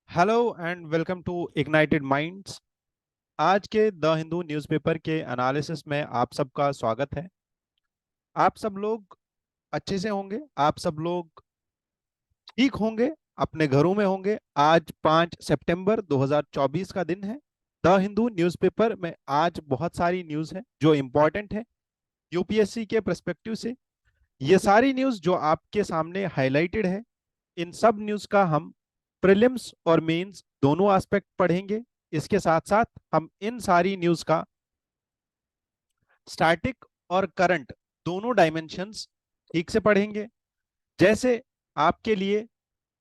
Hello and welcome to ignited minds. आज के the Hindu newspaper के एनालिसिस में आप सबका स्वागत है। आप सब लोग अच्छे से होंगे, आप सब लोग ठीक होंगे, अपने घरों में होंगे। आज 5 सितंबर 2024 का दिन है। द हिंदू न्यूज़पेपर में आज बहुत सारी न्यूज़ है जो इम्पोर्टेंट है यूपीएससी के पर्सपेक्टिव से। ये सारी न्यूज़ जो आपके सामने हाईलाइटेड है, इन सब न्यूज़ का हम प्रीलिम्स और मेंस दोनों एस्पेक्ट पढ़ेंगे। इसके साथ साथ हम इन सारी न्यूज़ का स्टैटिक और करंट दोनों डायमेंशंस ठीक से पढ़ेंगे। जैसे आपके लिए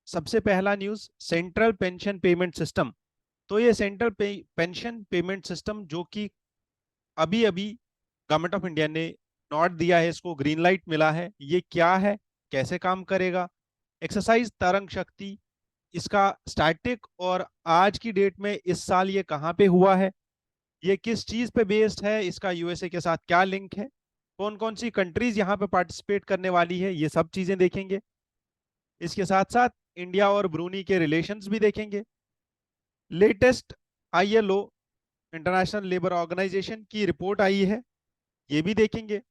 सबसे पहला news central pension payment system. तो ये सेंट्रल पेंशन पेमेंट सिस्टम जो कि अभी अभी गवर्नमेंट ऑफ इंडिया ने नोट दिया है, इसको ग्रीन लाइट मिला है, ये क्या है, कैसे काम करेगा। एक्सरसाइज तरंग शक्ति, इसका स्टैटिक और आज की डेट में इस साल ये कहाँ पे हुआ है, ये किस चीज पे बेस्ड है, इसका यूएसए के साथ क्या लिंक है, कौन कौन सी कंट्रीज यहाँ पे पार्टिसिपेट करने वाली है, ये सब चीजें देखेंगे। इसके साथ साथ इंडिया और ब्रूनी के रिलेशंस भी देखेंगे। Latest ILO International labour Organisation की रिपोर्ट आई है, ये भी देखेंगे।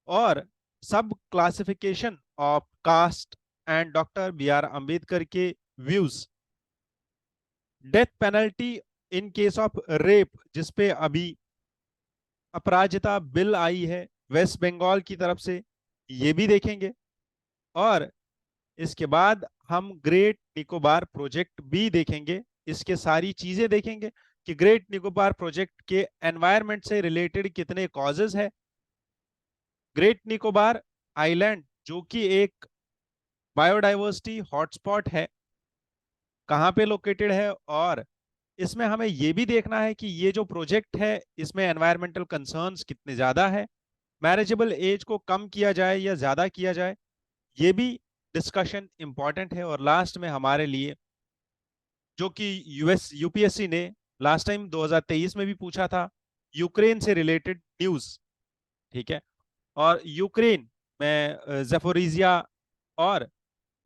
और सब classification of caste and doctor B R Ambedkar के views, death penalty in case of rape जिसपे अभी अपराजिता बिल आई है वेस्ट बंगाल की तरफ से, ये भी देखेंगे। और इसके बाद हम ग्रेट निकोबार प्रोजेक्ट भी देखेंगे। इसके सारी चीजें देखेंगे कि ग्रेट निकोबार प्रोजेक्ट के एनवायरनमेंट से रिलेटेड कितने कॉजेज है। ग्रेट निकोबार आइलैंड जो कि एक बायोडाइवर्सिटी हॉटस्पॉट है, कहाँ पे लोकेटेड है। और इसमें हमें यह भी देखना है कि ये जो प्रोजेक्ट है इसमें एनवायरमेंटल कंसर्न्स कितने ज्यादा है, मैरिजेबल एज को कम किया जाए या ज्यादा किया जाए, ये भी डिस्कशन इंपॉर्टेंट है। और लास्ट में हमारे लिए जो कि यूपीएससी ने लास्ट टाइम 2023 में भी पूछा था, यूक्रेन से रिलेटेड न्यूज। ठीक है, और यूक्रेन में जेफोरिजिया और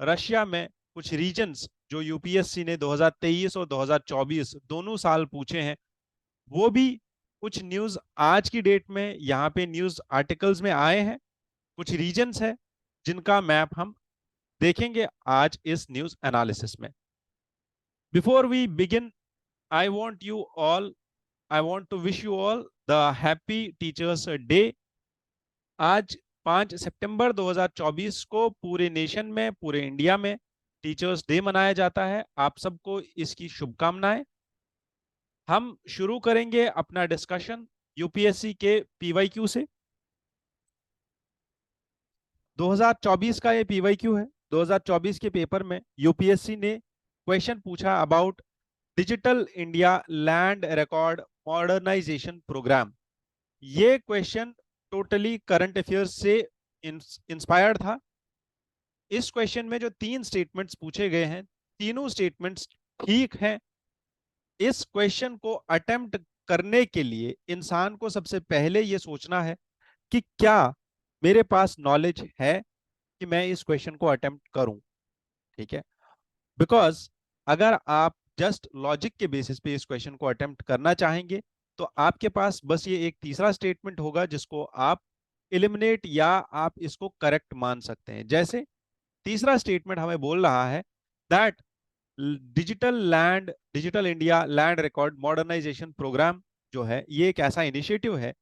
रशिया में कुछ रीजन्स जो यूपीएससी ने 2023 और 2024 दोनों साल पूछे हैं, वो भी कुछ न्यूज आज की डेट में यहाँ पे न्यूज आर्टिकल्स में आए हैं। कुछ रीजन्स है जिनका मैप हम देखेंगे आज इस न्यूज एनालिसिस में। Before we begin, I want you all I want to wish you all the happy teachers day. आज 5 सितंबर 2024 को पूरे नेशन में, पूरे इंडिया में टीचर्स डे मनाया जाता है। आप सबको इसकी शुभकामनाएं। हम शुरू करेंगे अपना डिस्कशन यूपीएससी के पीवाईक्यू से। 2024 का ये पीवाईक्यू है। 2024 के पेपर में यूपीएससी ने क्वेश्चन पूछा about digital India land record modernisation programme. ये क्वेश्चन टोटली करंट अफेयर्स से इंस्पायर्ड था। इस क्वेश्चन में जो तीन स्टेटमेंट्स पूछे गए हैं, तीनों स्टेटमेंट्स ठीक हैं। इस क्वेश्चन को अटेम्प्ट करने के लिए इंसान को सबसे पहले यह सोचना है कि क्या मेरे पास नॉलेज है कि मैं इस क्वेश्चन को अटेम्प्ट करूं। ठीक है, बिकॉज अगर आप जस्ट लॉजिक के बेसिस पे इस क्वेश्चन को अटेम्प्ट करना चाहेंगे तो आपके पास बस ये एक तीसरा स्टेटमेंट होगा जिसको आप एलिमिनेट या आप इसको करेक्ट मान सकते हैं। जैसे तीसरा स्टेटमेंट हमें बोल रहा है that digital India land record modernisation programme जो है ये एक ऐसा इनिशिएटिव है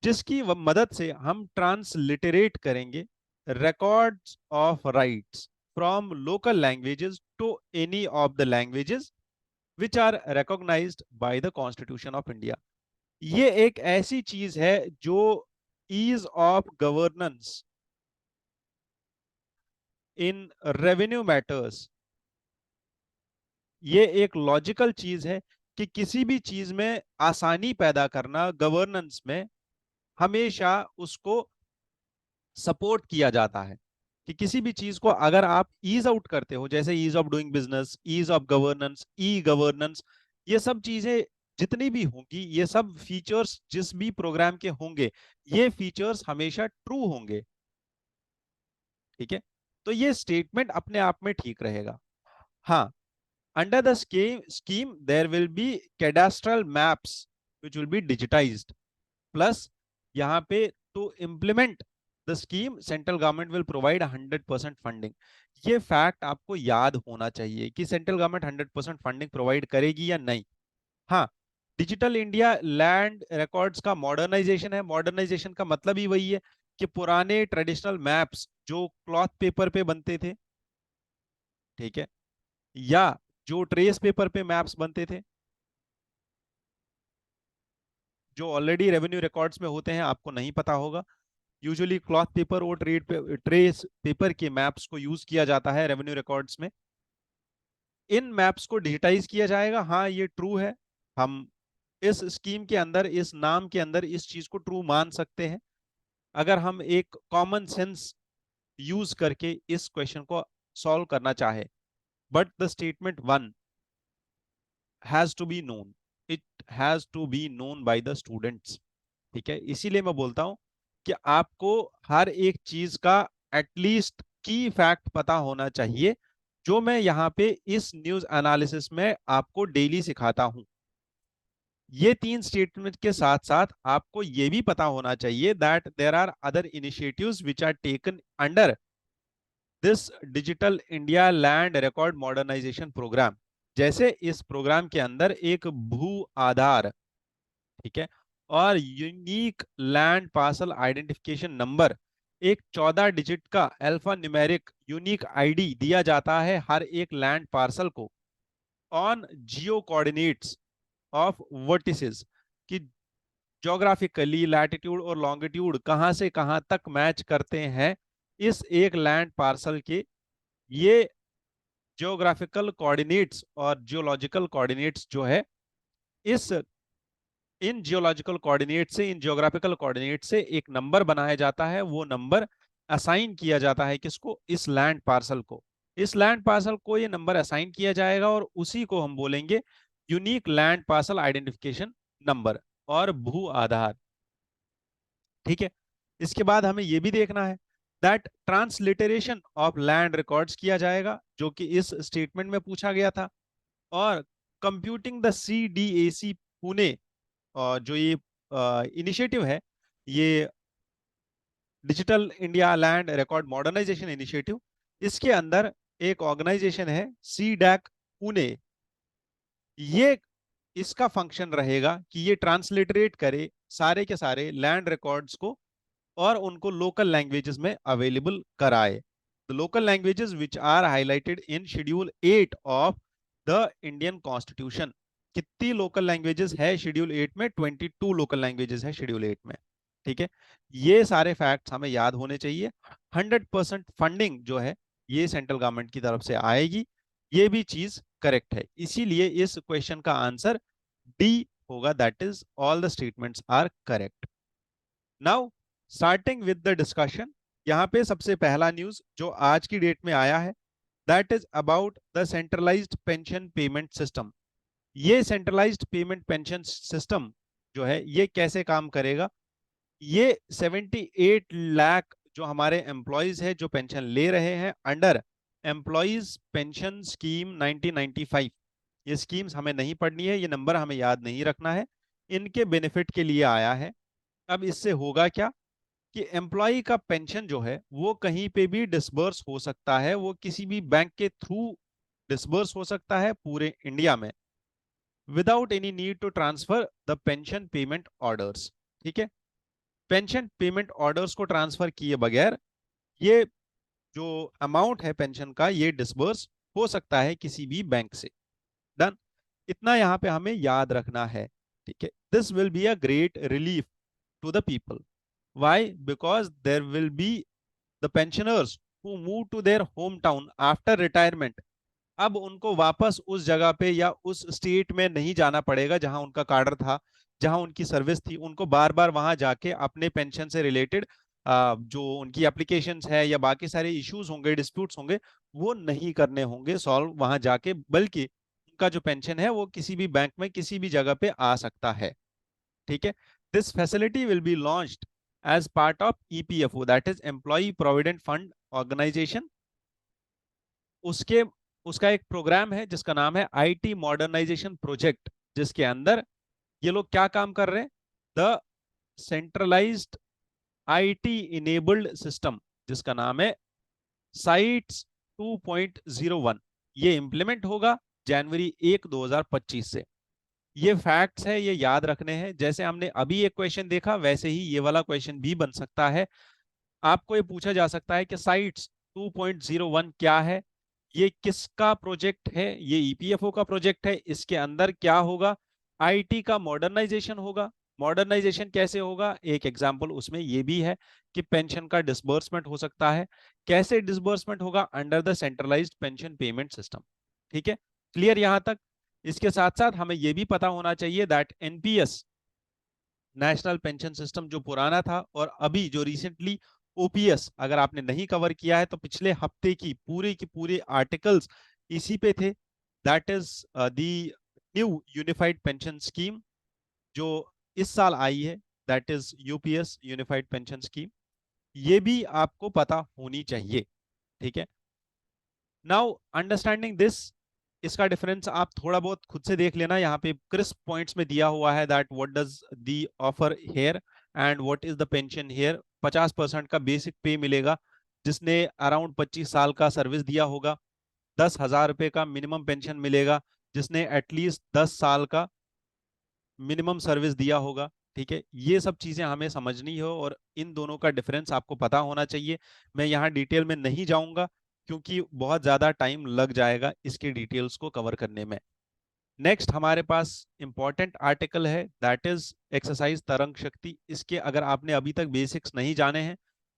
जिसकी मदद से हम ट्रांसलिटरेट करेंगे records of rights from local languages to any of the languages which are recognized by the Constitution of India। ये एक ऐसी चीज है जो ease of governance in revenue matters, ये एक लॉजिकल चीज है कि किसी भी चीज में आसानी पैदा करना गवर्नेंस में हमेशा उसको सपोर्ट किया जाता है। कि किसी भी चीज को अगर आप ईज आउट करते हो, जैसे ease of doing business, ease of governance, e governance, ये सब चीजें जितनी भी होंगी, ये सब फीचर्स जिस भी प्रोग्राम के होंगे, ये फीचर्स हमेशा ट्रू होंगे। ठीक है, तो ये स्टेटमेंट अपने आप में ठीक रहेगा। हाँ, under the scheme there will be cadastral maps which will be digitized, plus यहाँ पे to implement the scheme central government will provide 100% funding. ये फैक्ट आपको याद होना चाहिए कि सेंट्रल गवर्नमेंट 100% फंडिंग प्रोवाइड करेगी या नहीं। हाँ, डिजिटल इंडिया लैंड रिकॉर्ड्स का मॉडर्नाइजेशन है। मॉडर्नाइजेशन का मतलब ही वही है कि पुराने ट्रेडिशनल मैप्स जो क्लॉथ पेपर पे बनते थे, ठीक है, या जो ट्रेस पेपर पे मैप्स बनते थे, जो ऑलरेडी रेवेन्यू रिकॉर्ड्स में होते हैं, आपको नहीं पता होगा। यूजुअली क्लॉथ पेपर और ट्रेस पेपर के मैप्स को यूज किया जाता है रेवेन्यू रिकॉर्ड्स में। इन मैप्स को डिजिटाइज किया जाएगा। हाँ, ये ट्रू है। हम इस स्कीम के अंदर, इस नाम के अंदर इस चीज को ट्रू मान सकते हैं अगर हम एक कॉमन सेंस यूज करके इस क्वेश्चन को सॉल्व करना चाहे। But the statement one has to be known, it has to be known by the students. ठीक है, इसीलिए मैं बोलता हूं कि आपको हर एक चीज का एटलीस्ट की फैक्ट पता होना चाहिए, जो मैं यहाँ पे इस न्यूज एनालिसिस में आपको डेली सिखाता हूं। ये तीन स्टेटमेंट के साथ साथ आपको ये भी पता होना चाहिए that there are other initiatives which are taken under this digital India land record modernisation programme. जैसे इस प्रोग्राम के अंदर एक भू आधार, ठीक है, और unique land parcel identification number, एक 14 डिजिट का अल्फा न्यूमेरिक यूनिक आईडी दिया जाता है हर एक लैंड पार्सल को on Jio coordinates of vertices, कि ज्योग्राफिकली लैटिट्यूड और लॉन्गिट्यूड कहां से कहां तक मैच करते हैं इस एक लैंड पार्सल के। ये ज्योग्राफिकल कोऑर्डिनेट्स और जियोलॉजिकल कोऑर्डिनेट्स जो है, इस इन जियोलॉजिकल कोऑर्डिनेट से, इन जियोग्राफिकल कोऑर्डिनेट से एक नंबर बनाया जाता है। वो नंबर असाइन किया जाता है किसको? इस लैंड पार्सल को। इस लैंड पार्सल को ये नंबर असाइन किया जाएगा और उसी को हम बोलेंगे unique land parcel identification number और भू आधार। ठीक है, इसके बाद हमें यह भी देखना है that transliteration of land records किया जाएगा, जो कि इस स्टेटमेंट में पूछा गया था। और कंप्यूटिंग द CDAC पुणे, जो ये इनिशिएटिव है, ये digital India land record modernisation initiative, इसके अंदर एक ऑर्गेनाइजेशन है CDAC पुणे। ये इसका फंक्शन रहेगा कि ये ट्रांसलिटरेट करे सारे के सारे लैंड रिकॉर्ड्स को और उनको लोकल लैंग्वेजेस में अवेलेबल कराए। The local languages which are highlighted in schedule 8 of the Indian constitution. कितनी लोकल लैंग्वेजेस है शेड्यूल 8 में? 22 लोकल लैंग्वेजेस है शेड्यूल 8 में। ठीक है, ये सारे फैक्ट्स हमें याद होने चाहिए। 100% फंडिंग जो है ये सेंट्रल गवर्नमेंट की तरफ से आएगी, ये भी चीज करेक्ट है। इसीलिए इस क्वेश्चन का आंसर डी होगा, that is all the statements are correct. Now starting with the discussion, यहां पे सबसे पहला न्यूज जो आज की डेट में आया है that is about the centralised pension payment system. ये सेंट्रलाइज्ड पेमेंट पेंशन सिस्टम जो है ये कैसे काम करेगा? ये 78 लाख जो हमारे एम्प्लॉयज है जो पेंशन ले रहे हैं अंडर एम्प्लॉयज पेंशन स्कीम 1995, ये स्कीम्स हमें नहीं पढ़नी है, ये नंबर हमें याद नहीं रखना है, इनके बेनिफिट के लिए आया है। अब इससे होगा क्या कि एम्प्लॉय का पेंशन जो है वो कहीं पे भी डिसबर्स हो सकता है, वो किसी भी बैंक के थ्रू डिसबर्स हो सकता है पूरे इंडिया में without any need to transfer the pension payment orders. ठीक है, पेंशन पेमेंट ऑर्डर्स को ट्रांसफर किए बगैर ये जो अमाउंट है पेंशन का ये डिसबर्स हो सकता है किसी भी बैंक से। डन, इतना यहां पे हमें याद रखना है। ठीक है, this will be a great relief to the people. Why? Because there will be the pensioners who move to their home town after retirement. अब उनको वापस उस जगह पे या उस स्टेट में नहीं जाना पड़ेगा जहां उनका कार्डर था, जहां उनकी सर्विस थी। उनको बार बार वहां जाके अपने पेंशन से रिलेटेड जो उनकी एप्लीकेशंस है या बाकी सारे इश्यूज होंगे, डिस्प्यूट्स होंगे, वो नहीं करने होंगे सॉल्व वहां जाके, बल्कि उनका जो पेंशन है वो किसी भी बैंक में किसी भी जगह पे आ सकता है। ठीक है, this facility will be launched as part of EPFO, that is employ provident fund organisation. उसके उसका एक प्रोग्राम है जिसका नाम है आईटी मॉडर्नाइजेशन प्रोजेक्ट, जिसके अंदर ये लोग क्या काम कर रहे हैं, the centralised IT enabled system, जिसका नाम है साइट्स 2.01, ये इंप्लीमेंट होगा जनवरी 1 2025 से। ये फैक्ट्स है, ये याद रखने हैं। जैसे हमने अभी एक क्वेश्चन देखा वैसे ही ये वाला क्वेश्चन भी बन सकता है। आपको ये पूछा जा सकता है कि साइट्स 2.01 क्या है, ये किसका प्रोजेक्ट है, ये ईपीएफओ का प्रोजेक्ट है, इसके अंदर क्या होगा, आईटी का मॉडर्नाइजेशन होगा। मॉडर्नाइजेशन कैसे होगा, एक एग्जांपल उसमें ये भी है कि पेंशन का डिसबर्समेंट हो सकता है। कैसे डिसबर्समेंट होगा, under the centralised pension payment system. ठीक है, क्लियर यहां तक। इसके साथ साथ हमें यह भी पता होना चाहिए that NPS, national pension system, जो पुराना था, और अभी जो रिसेंटली ओपीएस, अगर आपने नहीं कवर किया है तो पिछले हफ्ते की पूरे आर्टिकल्स इसी पे थे। That is the new unified pension scheme जो इस साल आई है, that is UPS unified pension scheme. ये भी आपको पता होनी चाहिए। ठीक है, नाउ अंडरस्टैंडिंग दिस, इसका डिफरेंस आप थोड़ा बहुत खुद से देख लेना, यहाँ पे क्रिस्प पॉइंट्स में दिया हुआ है that what does the offer here and what is the pension here. 50% का बेसिक पे मिलेगा जिसने अराउंड 25 साल का सर्विस दिया होगा। 10,000 रुपए का मिनिमम पेंशन मिलेगा जिसने एटलीस्ट 10 साल का मिनिमम सर्विस दिया होगा। ठीक है, ये सब चीजें हमें समझनी हो और इन दोनों का डिफरेंस आपको पता होना चाहिए। मैं यहाँ डिटेल में नहीं जाऊंगा क्योंकि बहुत ज्यादा टाइम लग जाएगा इसके डिटेल्स को कवर करने में। नेक्स्ट हमारे पास इंपॉर्टेंट आर्टिकल है दैट इज एक्सरसाइज तरंग शक्ति। इसके अगर आपने अभी तक बेसिक्स नहीं जाने हैं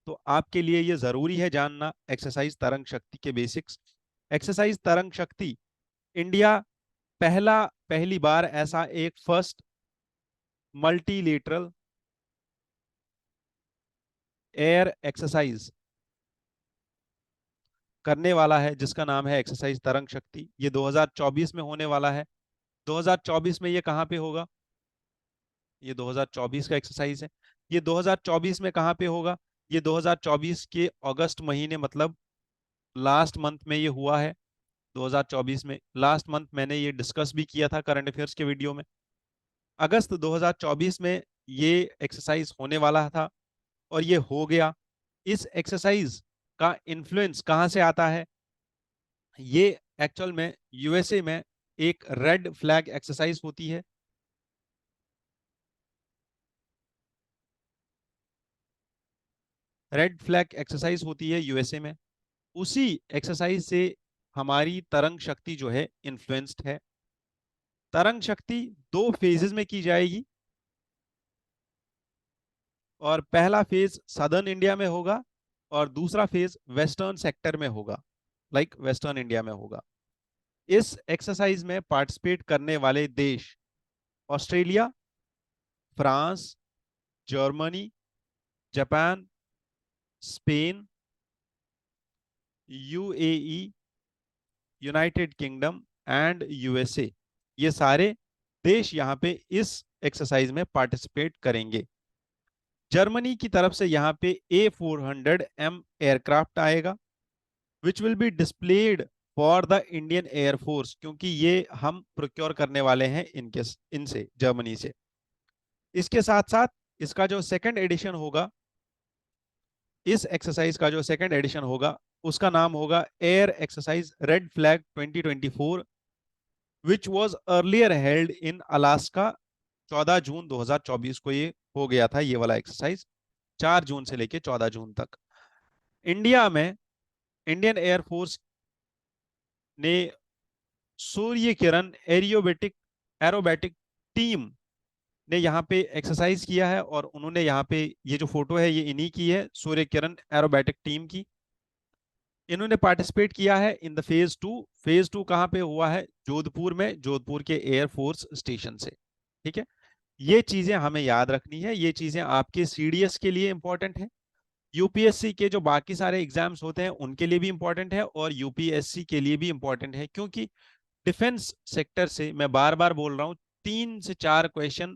तो आपके लिए ये जरूरी है जानना एक्सरसाइज तरंग शक्ति के बेसिक्स। एक्सरसाइज तरंग शक्ति इंडिया पहली बार ऐसा एक फर्स्ट मल्टीलेटरल एयर एक्सरसाइज करने वाला है जिसका नाम है एक्सरसाइज तरंग शक्ति। ये 2024 में होने वाला है। 2024 में ये कहाँ पे होगा, ये 2024 का एक्सरसाइज है। ये 2024 में कहाँ पे होगा, ये 2024 के अगस्त महीने, मतलब लास्ट मंथ में ये हुआ है। 2024 में लास्ट मंथ मैंने ये डिस्कस भी किया था करंट अफेयर्स के वीडियो में। अगस्त 2024 में ये एक्सरसाइज होने वाला था और ये हो गया। इस एक्सरसाइज का इन्फ्लुएंस कहां से आता है, ये एक्चुअल में यूएसए में एक रेड फ्लैग एक्सरसाइज होती है। रेड फ्लैग एक्सरसाइज होती है यूएसए में। उसी एक्सरसाइज से हमारी तरंग शक्ति जो है इन्फ्लुएंस्ड है। तरंग शक्ति 2 फेजेस में की जाएगी और पहला फेज सदर्न इंडिया में होगा और दूसरा फेज वेस्टर्न सेक्टर में होगा, लाइक वेस्टर्न इंडिया में होगा। इस एक्सरसाइज में पार्टिसिपेट करने वाले देश Australia, France, Germany, Japan, Spain, UAE, United kingdom and USA, ये सारे देश यहाँ पे इस एक्सरसाइज में पार्टिसिपेट करेंगे। जर्मनी की तरफ से यहाँ पे A400M एयरक्राफ्ट आएगा which will be displayed for the Indian air force, क्योंकि ये हम प्रोक्योर करने वाले हैं इनके इनसे, जर्मनी से। इसके साथ साथ इसका जो सेकंड एडिशन होगा, इस एक्सरसाइज का जो सेकंड एडिशन होगा उसका नाम होगा air exercise red flag 2024 which was earlier held in Alaska. 14 जून 2024 को ये हो गया था ये वाला एक्सरसाइज, 4 जून से लेके 14 जून तक। इंडिया में इंडियन एयरफोर्स ने सूर्य किरण एरोबेटिक टीम ने यहाँ पे एक्सरसाइज किया है और उन्होंने यहाँ पे, ये जो फोटो है ये इन्हीं की है, सूर्य किरण एरोबेटिक टीम की। इन्होंने पार्टिसिपेट किया है इन द फेज 2। फेज 2 कहाँ पे हुआ है, जोधपुर में, जोधपुर के एयरफोर्स स्टेशन से। ठीक है, ये चीजें हमें याद रखनी है, ये चीजें आपके सीडीएस के लिए इंपॉर्टेंट है, यूपीएससी के जो बाकी सारे एग्जाम्स होते हैं उनके लिए भी इंपॉर्टेंट है और यूपीएससी के लिए भी इंपॉर्टेंट है, क्योंकि डिफेंस सेक्टर से, मैं बार बार बोल रहा हूं, 3 से 4 क्वेश्चन,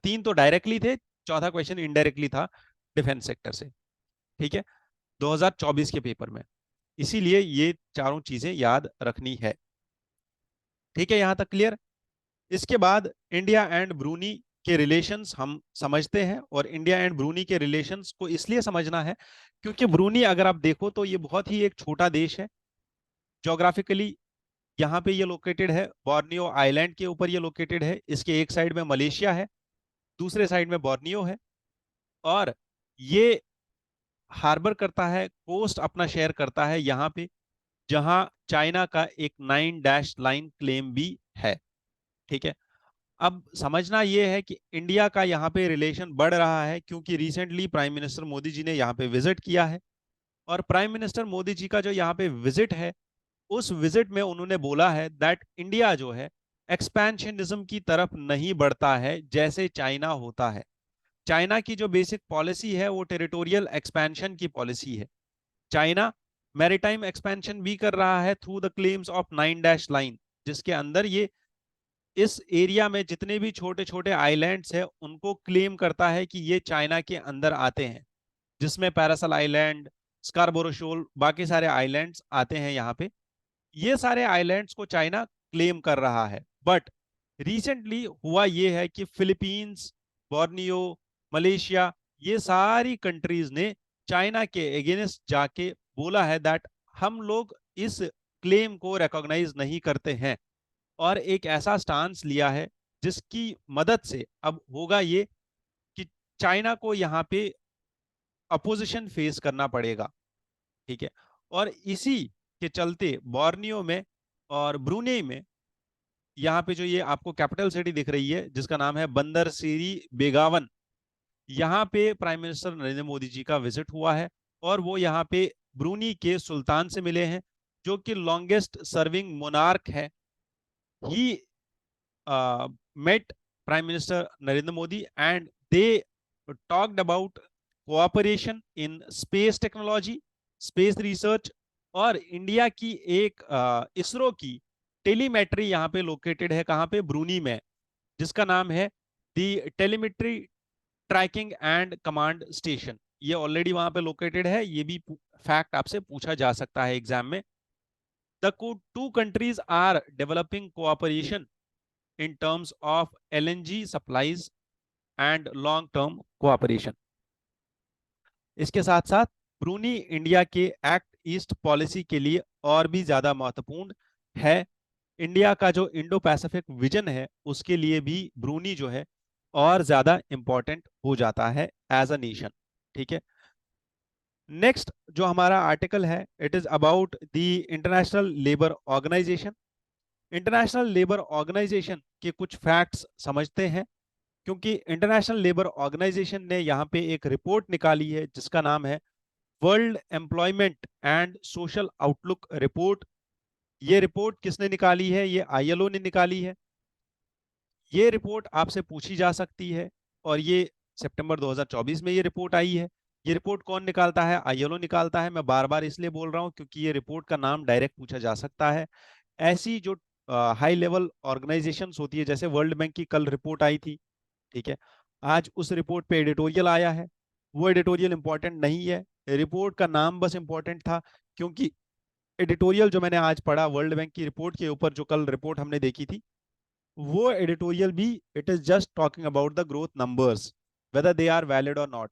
3 तो डायरेक्टली थे, चौथा क्वेश्चन इनडायरेक्टली था डिफेंस सेक्टर से। ठीक है, 2024 के पेपर में। इसीलिए ये चारों चीजें याद रखनी है। ठीक है, यहां तक क्लियर। इसके बाद इंडिया एंड ब्रूनी के रिलेशंस हम समझते हैं, और इंडिया एंड ब्रूनी के रिलेशंस को इसलिए समझना है क्योंकि ब्रूनी अगर आप देखो तो ये बहुत ही एक छोटा देश है ज्योग्राफिकली। यहाँ पे ये लोकेटेड है बोर्नियो आइलैंड के ऊपर, ये लोकेटेड है। इसके एक साइड में मलेशिया है, दूसरे साइड में बोर्नियो है, और ये हार्बर करता है, कोस्ट अपना शेयर करता है यहाँ पे, जहां चाइना का एक 9 डैश लाइन क्लेम भी है। ठीक है, अब समझना यह है कि इंडिया का यहाँ पे रिलेशन बढ़ रहा है क्योंकि recently prime minister Modi ji ने यहाँ पे विजिट किया है। और प्राइम मिनिस्टर मोदी जी का जो यहाँ पे विजिट है, उस विजिट में उन्होंने बोला है दैट इंडिया जो है एक्सपेंशनिज्म की तरफ नहीं बढ़ता है जैसे चाइना होता है। चाइना की जो बेसिक पॉलिसी है वो टेरिटोरियल एक्सपेंशन की पॉलिसी है। चाइना मैरीटाइम एक्सपेंशन भी कर रहा है through the claims of 9 dash line, जिसके अंदर ये इस एरिया में जितने भी छोटे छोटे आइलैंड्स हैं उनको क्लेम करता है कि ये चाइना के अंदर आते हैं, जिसमें पैरासल आइलैंड, स्कारबोरो शोल, बाकी सारे आइलैंड्स आते हैं यहाँ पे। ये सारे आइलैंड्स को चाइना क्लेम कर रहा है। बट रिसेंटली हुआ ये है कि फिलीपींस, बोर्नियो, मलेशिया, ये सारी कंट्रीज ने चाइना के अगेंस्ट जाके बोला है दैट हम लोग इस क्लेम को रिकॉग्नाइज नहीं करते हैं, और एक ऐसा स्टांस लिया है जिसकी मदद से अब होगा ये कि चाइना को यहाँ पे अपोजिशन फेस करना पड़ेगा। ठीक है, और इसी के चलते बोर्नियो में और ब्रूनेई में यहाँ पे जो ये आपको कैपिटल सिटी दिख रही है जिसका नाम है बंदर सीरी बेगावन, यहाँ पे प्राइम मिनिस्टर नरेंद्र मोदी जी का विजिट हुआ है, और वो यहाँ पे ब्रूनी के सुल्तान से मिले हैं जो कि लॉन्गेस्ट सर्विंग मोनार्क है। ही met Prime Minister Narendra Modi and they talked about cooperation in space technology, space research, और इंडिया की एक इसरो की टेलीमेट्री यहाँ पे लोकेटेड है, कहाँ पे, ब्रूनी में, जिसका नाम है the telemetry tracking and command station. ये ऑलरेडी वहां पे लोकेटेड है, ये भी फैक्ट आपसे पूछा जा सकता है एग्जाम में। The two countries are developing cooperation in terms of LNG supplies and long term cooperation। इसके साथ साथ ब्रूनी इंडिया के एक्ट ईस्ट पॉलिसी के लिए और भी ज्यादा महत्वपूर्ण है। इंडिया का जो इंडो पैसिफिक विजन है उसके लिए भी ब्रूनी जो है और ज्यादा इंपॉर्टेंट हो जाता है एज अ नेशन। ठीक है, नेक्स्ट जो हमारा आर्टिकल है it is about the international labour organisation. International labour organisation के कुछ फैक्ट्स समझते हैं, क्योंकि इंटरनेशनल लेबर ऑर्गेनाइजेशन ने यहाँ पे एक रिपोर्ट निकाली है जिसका नाम है world employment and social outlook report. ये रिपोर्ट किसने निकाली है? ये आईएलओ ने निकाली है। ये रिपोर्ट आपसे पूछी जा सकती है, और ये सितंबर 2024 में ये रिपोर्ट आई है। ये रिपोर्ट कौन निकालता है? आईएलओ निकालता है। मैं बार बार इसलिए बोल रहा हूँ क्योंकि ये रिपोर्ट का नाम डायरेक्ट पूछा जा सकता है। ऐसी जो हाई लेवल ऑर्गेनाइजेशंस होती है, जैसे वर्ल्ड बैंक की कल रिपोर्ट आई थी, ठीक है, आज उस रिपोर्ट पे एडिटोरियल आया है। वो एडिटोरियल इंपॉर्टेंट नहीं है, रिपोर्ट का नाम बस इंपॉर्टेंट था, क्योंकि एडिटोरियल जो मैंने आज पढ़ा वर्ल्ड बैंक की रिपोर्ट के ऊपर, जो कल रिपोर्ट हमने देखी थी, वो एडिटोरियल भी it is just talking about the growth numbers, whether they are valid or not.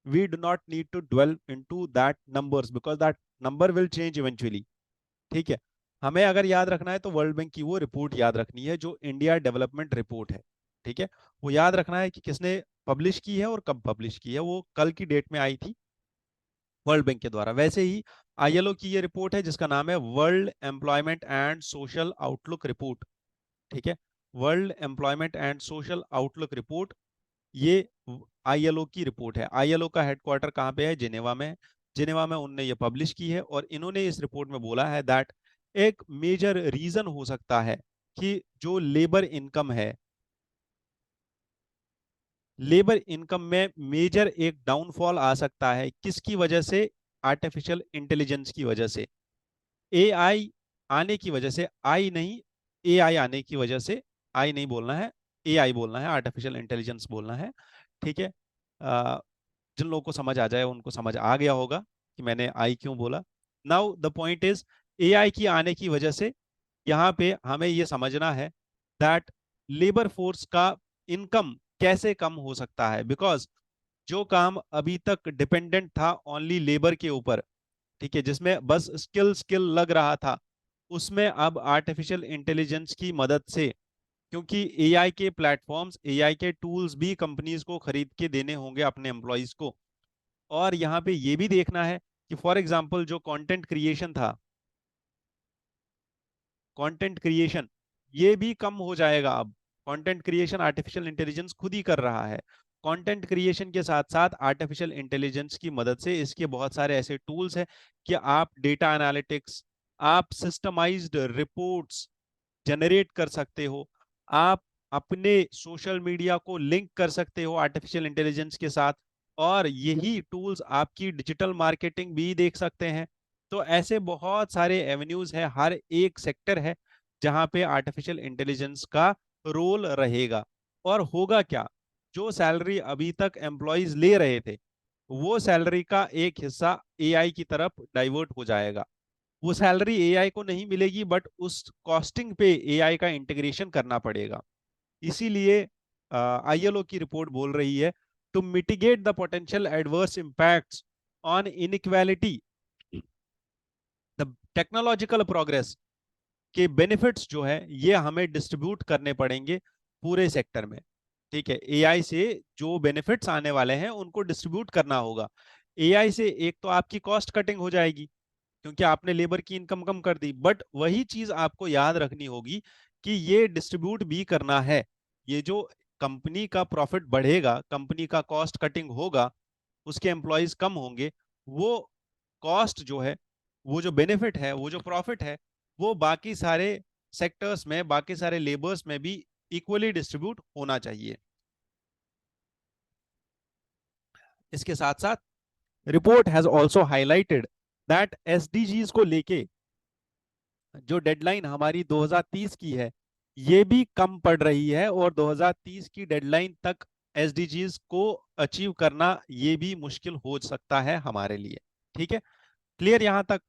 We do not need to dwell into that numbers because that number will change eventually। ठीक है, हमें अगर याद रखना है तो वर्ल्ड बैंक की वो रिपोर्ट याद रखनी है जो इंडिया डेवलपमेंट रिपोर्ट है। ठीक है, वो याद रखना है कि किसने पब्लिश की है और कब पब्लिश की है। वो कल की डेट में आई थी वर्ल्ड बैंक के द्वारा। वैसे ही आईएलओ की ये रिपोर्ट है जिसका नाम है world employment and social outlook report. ठीक है, world employment and social outlook report, ये आईएलओ की रिपोर्ट है। आईएलओ का हेडक्वार्टर कहाँ पे है? जिनेवा में। जिनेवा में उन्होंने ये पब्लिश की है, और इन्होंने इस रिपोर्ट में बोला है दैट एक मेजर रीजन हो सकता है कि जो लेबर इनकम है, लेबर इनकम में मेजर एक डाउनफॉल आ सकता है। किसकी वजह से? आर्टिफिशियल इंटेलिजेंस की वजह से, एआई आने की वजह से। आई नहीं, एआई आने की वजह से। आई नहीं बोलना है, एआई बोलना है, आर्टिफिशियल इंटेलिजेंस बोलना है। ठीक है, जिन लोगों को समझ आ जाए उनको समझ आ गया होगा कि मैंने आई क्यों बोला। Now the point is, AI की आने की वजह से यहाँ पे हमें ये समझना है दैट लेबर फोर्स का इनकम कैसे कम हो सकता है, बिकॉज जो काम अभी तक डिपेंडेंट था ओनली लेबर के ऊपर, ठीक है, जिसमें बस स्किल स्किल लग रहा था, उसमें अब आर्टिफिशियल इंटेलिजेंस की मदद से, क्योंकि एआई के प्लेटफॉर्म्स, एआई के टूल्स भी कंपनीज को खरीद के देने होंगे अपने एम्प्लॉयज को। और यहाँ पे ये भी देखना है कि फॉर एग्जांपल जो कंटेंट क्रिएशन था, कंटेंट क्रिएशन ये भी कम हो जाएगा। अब कंटेंट क्रिएशन आर्टिफिशियल इंटेलिजेंस खुद ही कर रहा है। कंटेंट क्रिएशन के साथ साथ आर्टिफिशियल इंटेलिजेंस की मदद से इसके बहुत सारे ऐसे टूल्स हैं कि आप डेटा एनालिटिक्स, आप सिस्टमाइज्ड रिपोर्ट्स जनरेट कर सकते हो, आप अपने सोशल मीडिया को लिंक कर सकते हो आर्टिफिशियल इंटेलिजेंस के साथ, और यही टूल्स आपकी डिजिटल मार्केटिंग भी देख सकते हैं। तो ऐसे बहुत सारे एवेन्यूज है, हर एक सेक्टर है जहां पे आर्टिफिशियल इंटेलिजेंस का रोल रहेगा। और होगा क्या, जो सैलरी अभी तक एम्प्लॉयज ले रहे थे, वो सैलरी का एक हिस्सा एआई की तरफ डाइवर्ट हो जाएगा। वो सैलरी एआई को नहीं मिलेगी, बट उस कॉस्टिंग पे एआई का इंटीग्रेशन करना पड़ेगा। इसीलिए आईएलओ की रिपोर्ट बोल रही है, to mitigate the potential adverse impacts on inequality, the technological progress के बेनिफिट्स जो है ये हमें डिस्ट्रीब्यूट करने पड़ेंगे पूरे सेक्टर में। ठीक है, एआई से जो बेनिफिट्स आने वाले हैं उनको डिस्ट्रीब्यूट करना होगा। एआई से एक तो आपकी कॉस्ट कटिंग हो जाएगी, क्योंकि आपने लेबर की इनकम कम कर दी, बट वही चीज आपको याद रखनी होगी कि ये डिस्ट्रीब्यूट भी करना है। ये जो कंपनी का प्रॉफिट बढ़ेगा, कंपनी का कॉस्ट कटिंग होगा, उसके एम्प्लॉयज कम होंगे, वो कॉस्ट जो है, वो जो बेनिफिट है, वो जो प्रॉफिट है, वो बाकी सारे सेक्टर्स में, बाकी सारे लेबर्स में भी इक्वली डिस्ट्रीब्यूट होना चाहिए। इसके साथ साथ report has also highlighted that SDGs को लेके जो डेडलाइन हमारी 2030 की है, ये भी कम पड़ रही है, और 2030 की डेडलाइन तक एसडीजीज को अचीव करना ये भी मुश्किल हो सकता है हमारे लिए। ठीक है, क्लियर यहां तक?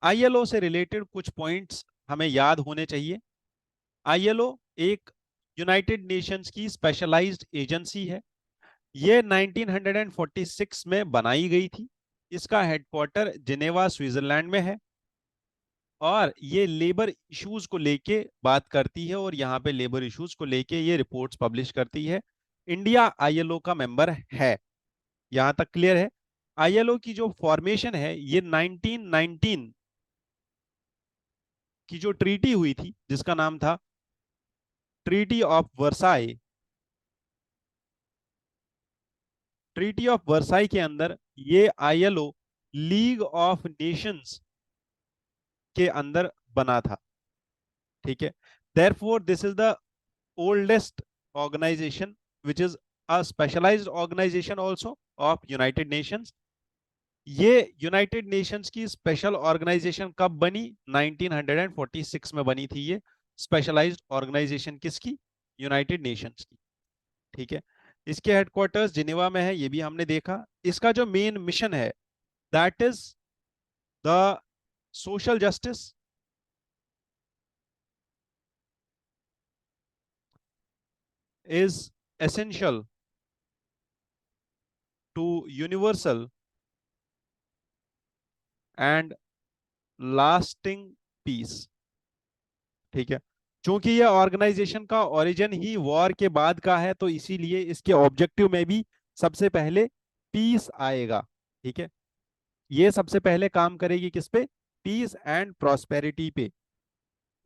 आईएलओ से रिलेटेड कुछ पॉइंट्स हमें याद होने चाहिए। आईएलओ एक यूनाइटेड नेशंस की स्पेशलाइज्ड एजेंसी है। ये 1946 में बनाई गई थी। इसका हेडक्वार्टर जिनेवा स्विट्जरलैंड में है, और ये लेबर इश्यूज को लेके बात करती है, और यहाँ पे लेबर इश्यूज को लेके ये रिपोर्ट्स पब्लिश करती है। इंडिया आईएलओ का मेंबर है, यहाँ तक क्लियर है? आईएलओ की जो फॉर्मेशन है ये 1919 की जो ट्रीटी हुई थी, जिसका नाम था treaty of Versailles, treaty of Versailles के अंदर ये आईएलओ लीग ऑफ नेशंस के अंदर बना था। ठीक है, therefore this is the oldest organization which is a specialized organization also of United Nations. ये यूनाइटेड नेशंस की स्पेशल ऑर्गेनाइजेशन कब बनी? 1946 में बनी थी ये स्पेशलाइज्ड ऑर्गेनाइजेशन। किसकी? यूनाइटेड नेशंस की। ठीक है, इसके हेडक्वार्टर्स जिनेवा में है, ये भी हमने देखा। इसका जो मेन मिशन है that is the social justice, is essential to universal and lasting peace. ठीक है, क्योंकि ये ऑर्गेनाइजेशन का ओरिजिन ही वॉर के बाद का है, तो इसीलिए इसके ऑब्जेक्टिव में भी सबसे पहले पीस आएगा। ठीक है, ये सबसे पहले काम करेगी किस पे? पीस एंड प्रॉस्पेरिटी पे।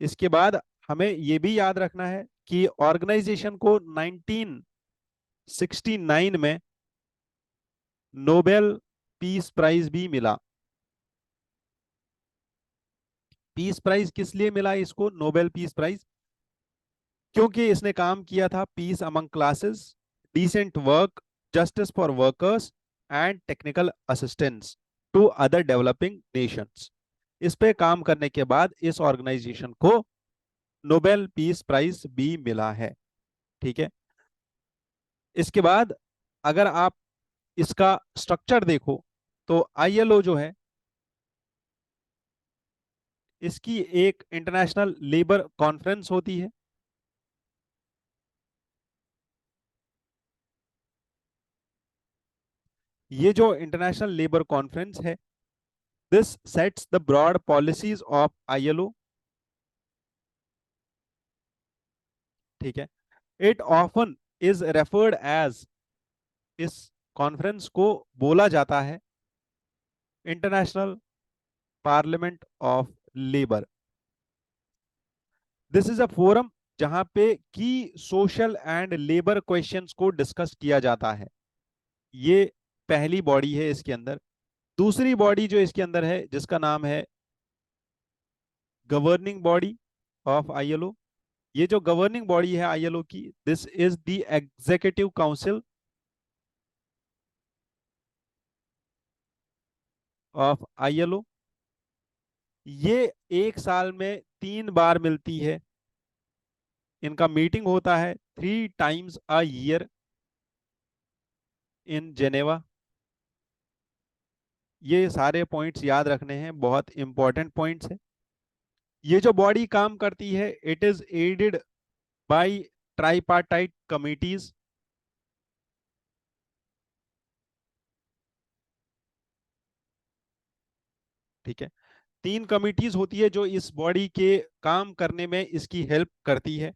इसके बाद हमें ये भी याद रखना है कि ऑर्गेनाइजेशन को 1969 में नोबेल पीस प्राइज भी मिला। पीस प्राइज किस लिए मिला इसको, नोबेल पीस प्राइज? क्योंकि इसने काम किया था peace among classes, decent work, justice for workers and technical assistance to other developing nations. इस पे काम करने के बाद इस ऑर्गेनाइजेशन को नोबेल पीस प्राइज भी मिला है। ठीक है, इसके बाद अगर आप इसका स्ट्रक्चर देखो, तो आईएलओ जो है इसकी एक इंटरनेशनल लेबर कॉन्फ्रेंस होती है। ये जो इंटरनेशनल लेबर कॉन्फ्रेंस है, this sets the broad policies of ILO. ठीक है। It often is referred as, इस कॉन्फ्रेंस को बोला जाता है international parliament of labour. This is a forum जहां पे key social and labour questions को डिस्कस किया जाता है। ये पहली बॉडी है इसके अंदर। दूसरी बॉडी जो इसके अंदर है, जिसका नाम है गवर्निंग बॉडी ऑफ आईएलओ। ये जो गवर्निंग बॉडी है आईएलओ की, this is the executive council of ILO. ये एक साल में 3 बार मिलती है। इनका मीटिंग होता है 3 times a year in Geneva. ये सारे पॉइंट्स याद रखने हैं, बहुत इंपॉर्टेंट पॉइंट्स हैं। ये जो बॉडी काम करती है, it is aided by tripartite committees. ठीक है। 3 कमिटीज होती है जो इस बॉडी के काम करने में इसकी हेल्प करती है।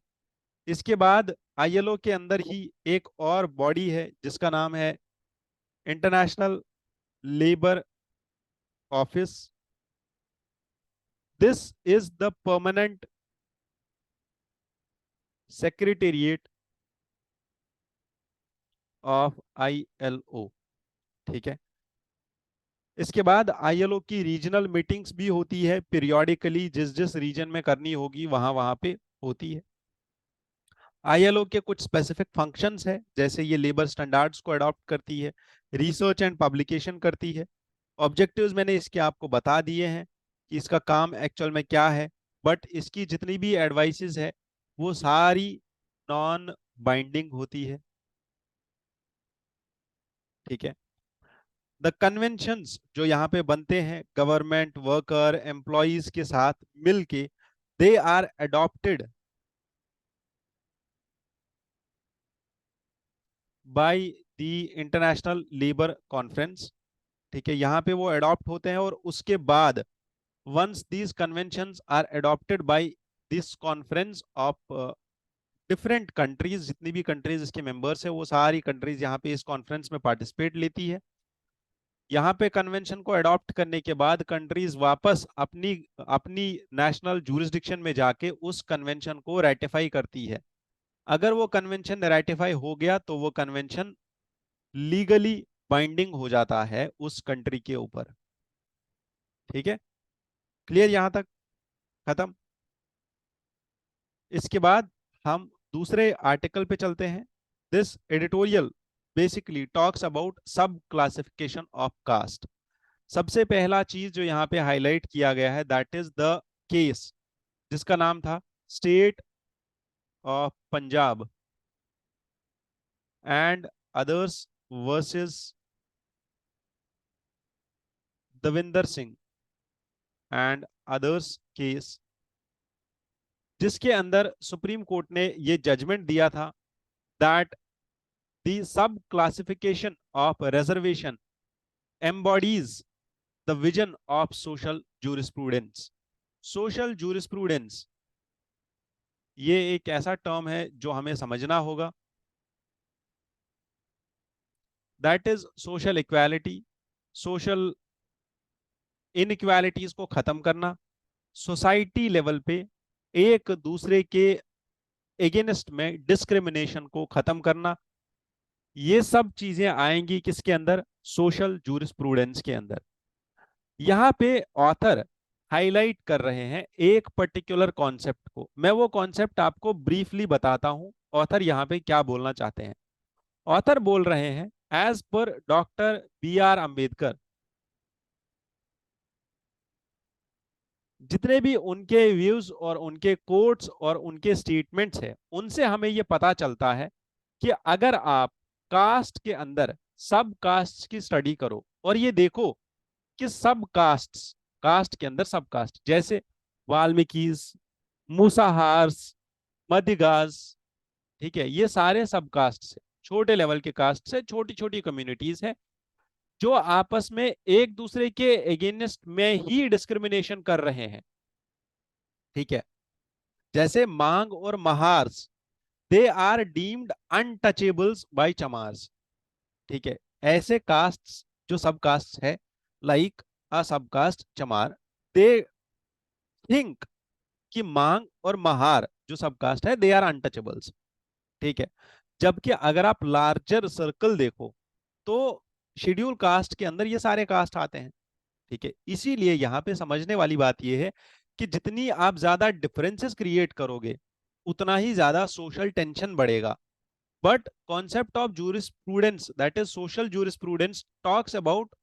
इसके बाद आईएलओ के अंदर ही एक और बॉडी है जिसका नाम है international labour office. This is the permanent secretariat of ILO. ठीक है। इसके बाद आईएलओ की रीजनल मीटिंग्स भी होती है पीरियोडिकली, जिस जिस रीजन में करनी होगी वहां वहां पे होती है। आईएलओ के कुछ स्पेसिफिक फंक्शंस है, जैसे ये लेबर स्टैंडर्ड्स को अडॉप्ट करती है, रिसर्च एंड पब्लिकेशन करती है। ऑब्जेक्टिव्स मैंने इसके आपको बता दिए हैं कि इसका काम एक्चुअल में क्या है, बट इसकी जितनी भी एडवाइसेस है वो सारी नॉन बाइंडिंग होती है। ठीक है। द कन्वेंशंस जो यहाँ पे बनते हैं गवर्नमेंट वर्कर एम्प्लॉयज के साथ मिलके, they are adopted by the international labour conference. ठीक है। यहाँ पे वो अडॉप्ट होते हैं, और उसके बाद once these conventions are adopted by this conference of different countries, जितनी भी कंट्रीज इसके मेंबर्स है वो सारी कंट्रीज यहाँ पे इस कॉन्फ्रेंस में पार्टिसिपेट लेती है। यहाँ पे कन्वेंशन को अडॉप्ट करने के बाद कंट्रीज वापस अपनी अपनी नेशनल जूरिसडिक्शन में जाके उस कन्वेंशन को रेटिफाई करती है। अगर वो कन्वेंशन रेटिफाई हो गया तो वो कन्वेंशन लीगली बाइंडिंग हो जाता है उस कंट्री के ऊपर। ठीक है। क्लियर यहां तक? खत्म। इसके बाद हम दूसरे आर्टिकल पे चलते हैं। This editorial basically talks about सब क्लासिफिकेशन ऑफ कास्ट। सबसे पहला चीज जो यहाँ पे हाईलाइट किया गया है, दैट इज द केस जिसका नाम था state of Punjab and others versus Davinder Singh and others case, जिसके अंदर सुप्रीम कोर्ट ने ये जजमेंट दिया था that the sub classification of reservation embodies the vision of social jurisprudence. Social jurisprudence ये एक ऐसा टर्म है जो हमें समझना होगा। That is social equality, social inequalities को खत्म करना, सोसाइटी लेवल पे एक दूसरे के एगेंस्ट में डिस्क्रिमिनेशन को खत्म करना। ये सब चीजें आएंगी किसके अंदर? सोशल जूरिस्प्रूडेंस के अंदर। यहाँ पे ऑथर हाईलाइट कर रहे हैं एक पर्टिकुलर कॉन्सेप्ट को। मैं वो कॉन्सेप्ट आपको ब्रीफली बताता हूं, ऑथर यहाँ पे क्या बोलना चाहते हैं। ऑथर बोल रहे हैं, as per doctor B R Ambedkar, जितने भी उनके व्यूज और उनके कोट्स और उनके स्टेटमेंट्स हैं, उनसे हमें यह पता चलता है कि अगर आप कास्ट के अंदर सब कास्ट की स्टडी करो और ये देखो कि सब कास्ट, कास्ट के अंदर सब कास्ट, जैसे वाल्मीकिस, मूसाहार्स, मदिगास, ठीक है, ये सारे सब कास्ट है, छोटे लेवल के कास्ट से, छोटी छोटी कम्युनिटीज है जो आपस में एक दूसरे के अगेंस्ट में ही डिस्क्रिमिनेशन कर रहे हैं। ठीक है, जैसे मांग और Mahars, they are deemed untouchables by Chamars. ठीक है, ऐसे कास्ट जो सब कास्ट है, लाइक अ सब कास्ट चमार, दे थिंक कि मांग और महार जो सब कास्ट है, दे आर अनटचेबल्स। ठीक है, जबकि अगर आप लार्जर सर्कल देखो तो शेड्यूल कास्ट के अंदर ये सारे कास्ट आते हैं। ठीक है, इसीलिए यहां पे समझने वाली बात यह है कि जितनी आप ज्यादा डिफरेंसेस क्रिएट करोगे उतना ही ज्यादा सोशल टेंशन बढ़ेगा। But concept of jurisprudence, that is social jurisprudence, talks about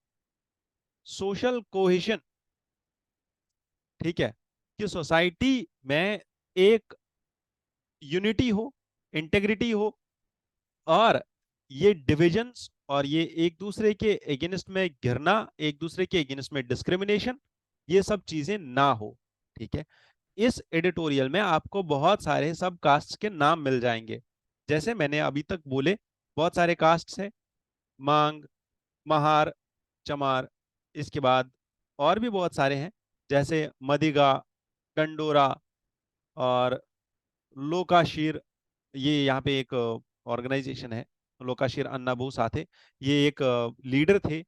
social cohesion. ठीक है, कि सोसाइटी में एक यूनिटी हो, इंटेग्रिटी हो, और ये डिविजन्स और ये एक दूसरे के अगेंस्ट में घिरना, एक दूसरे के अगेंस्ट में डिस्क्रिमिनेशन, ये सब चीजें ना हो। ठीक है, इस एडिटोरियल में आपको बहुत सारे सब कास्ट के नाम मिल जाएंगे, जैसे मैंने अभी तक बोले बहुत सारे कास्ट हैं, मांग, महार, चमार, इसके बाद और भी बहुत सारे हैं जैसे मदिगा, डंडोरा और लोकाशीर। ये यहाँ पे एक ऑर्गेनाइजेशन है, लोकाशीर अन्नाबू साथे, ये एक लीडर थे,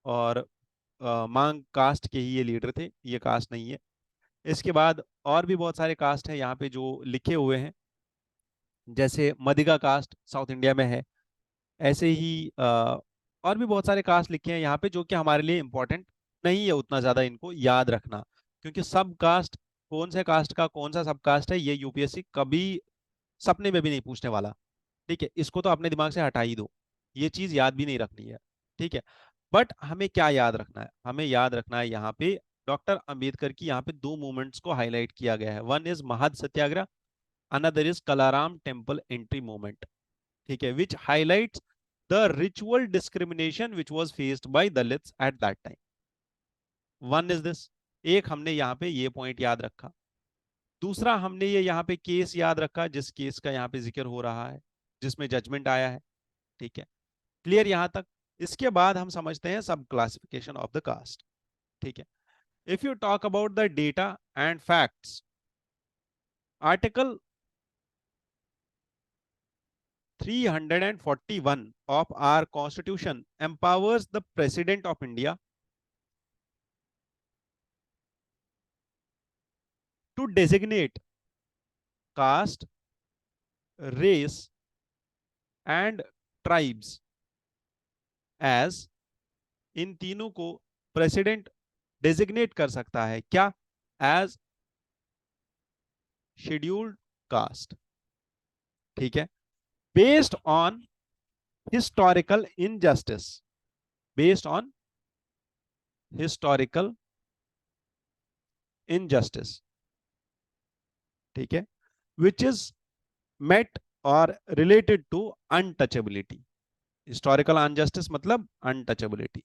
और मांग कास्ट के ही ये लीडर थे, ये कास्ट नहीं है। इसके बाद और भी बहुत सारे कास्ट हैं यहाँ पे जो लिखे हुए हैं, जैसे मदिगा कास्ट साउथ इंडिया में है। ऐसे ही और भी बहुत सारे कास्ट लिखे हैं यहाँ पे जो कि हमारे लिए इंपॉर्टेंट नहीं है उतना ज्यादा इनको याद रखना, क्योंकि सब कास्ट, कौन से कास्ट का कौन सा सब कास्ट है, ये यूपीएससी कभी सपने में भी नहीं पूछने वाला। ठीक है, इसको तो अपने दिमाग से हटा ही दो, ये चीज याद भी नहीं रखनी है। ठीक है, बट हमें क्या याद रखना है, हमें याद रखना है यहाँ पे डॉक्टर अंबेडकर की यहाँ पे दो मूवमेंट्स को हाईलाइट किया गया है। One is Mahad Satyagraha, another is Kalaram temple entry movement. ठीक है, which highlights the ritual discrimination which was faced by Dalits at that time. One is this, एक हमने यहाँ पे ये पॉइंट याद रखा। दूसरा हमने ये यहाँ पे केस याद रखा जिस केस का यहाँ पे जिक्र हो रहा है, जिसमें जजमेंट आया है। ठीक है, क्लियर यहां तक। इसके बाद हम समझते हैं सब क्लासिफिकेशन ऑफ द कास्ट। ठीक है, if you talk about the data and facts, article 341 of our constitution empowers the president of India to designate caste, race and tribes as, इन तीनों को प्रेसिडेंट डेजिग्नेट कर सकता है क्या, एज शेड्यूल्ड कास्ट। ठीक है, based on historical injustice, based on historical injustice. ठीक है, विच इज मेट और related to untouchability. Historical injustice मतलब अनटचेबिलिटी।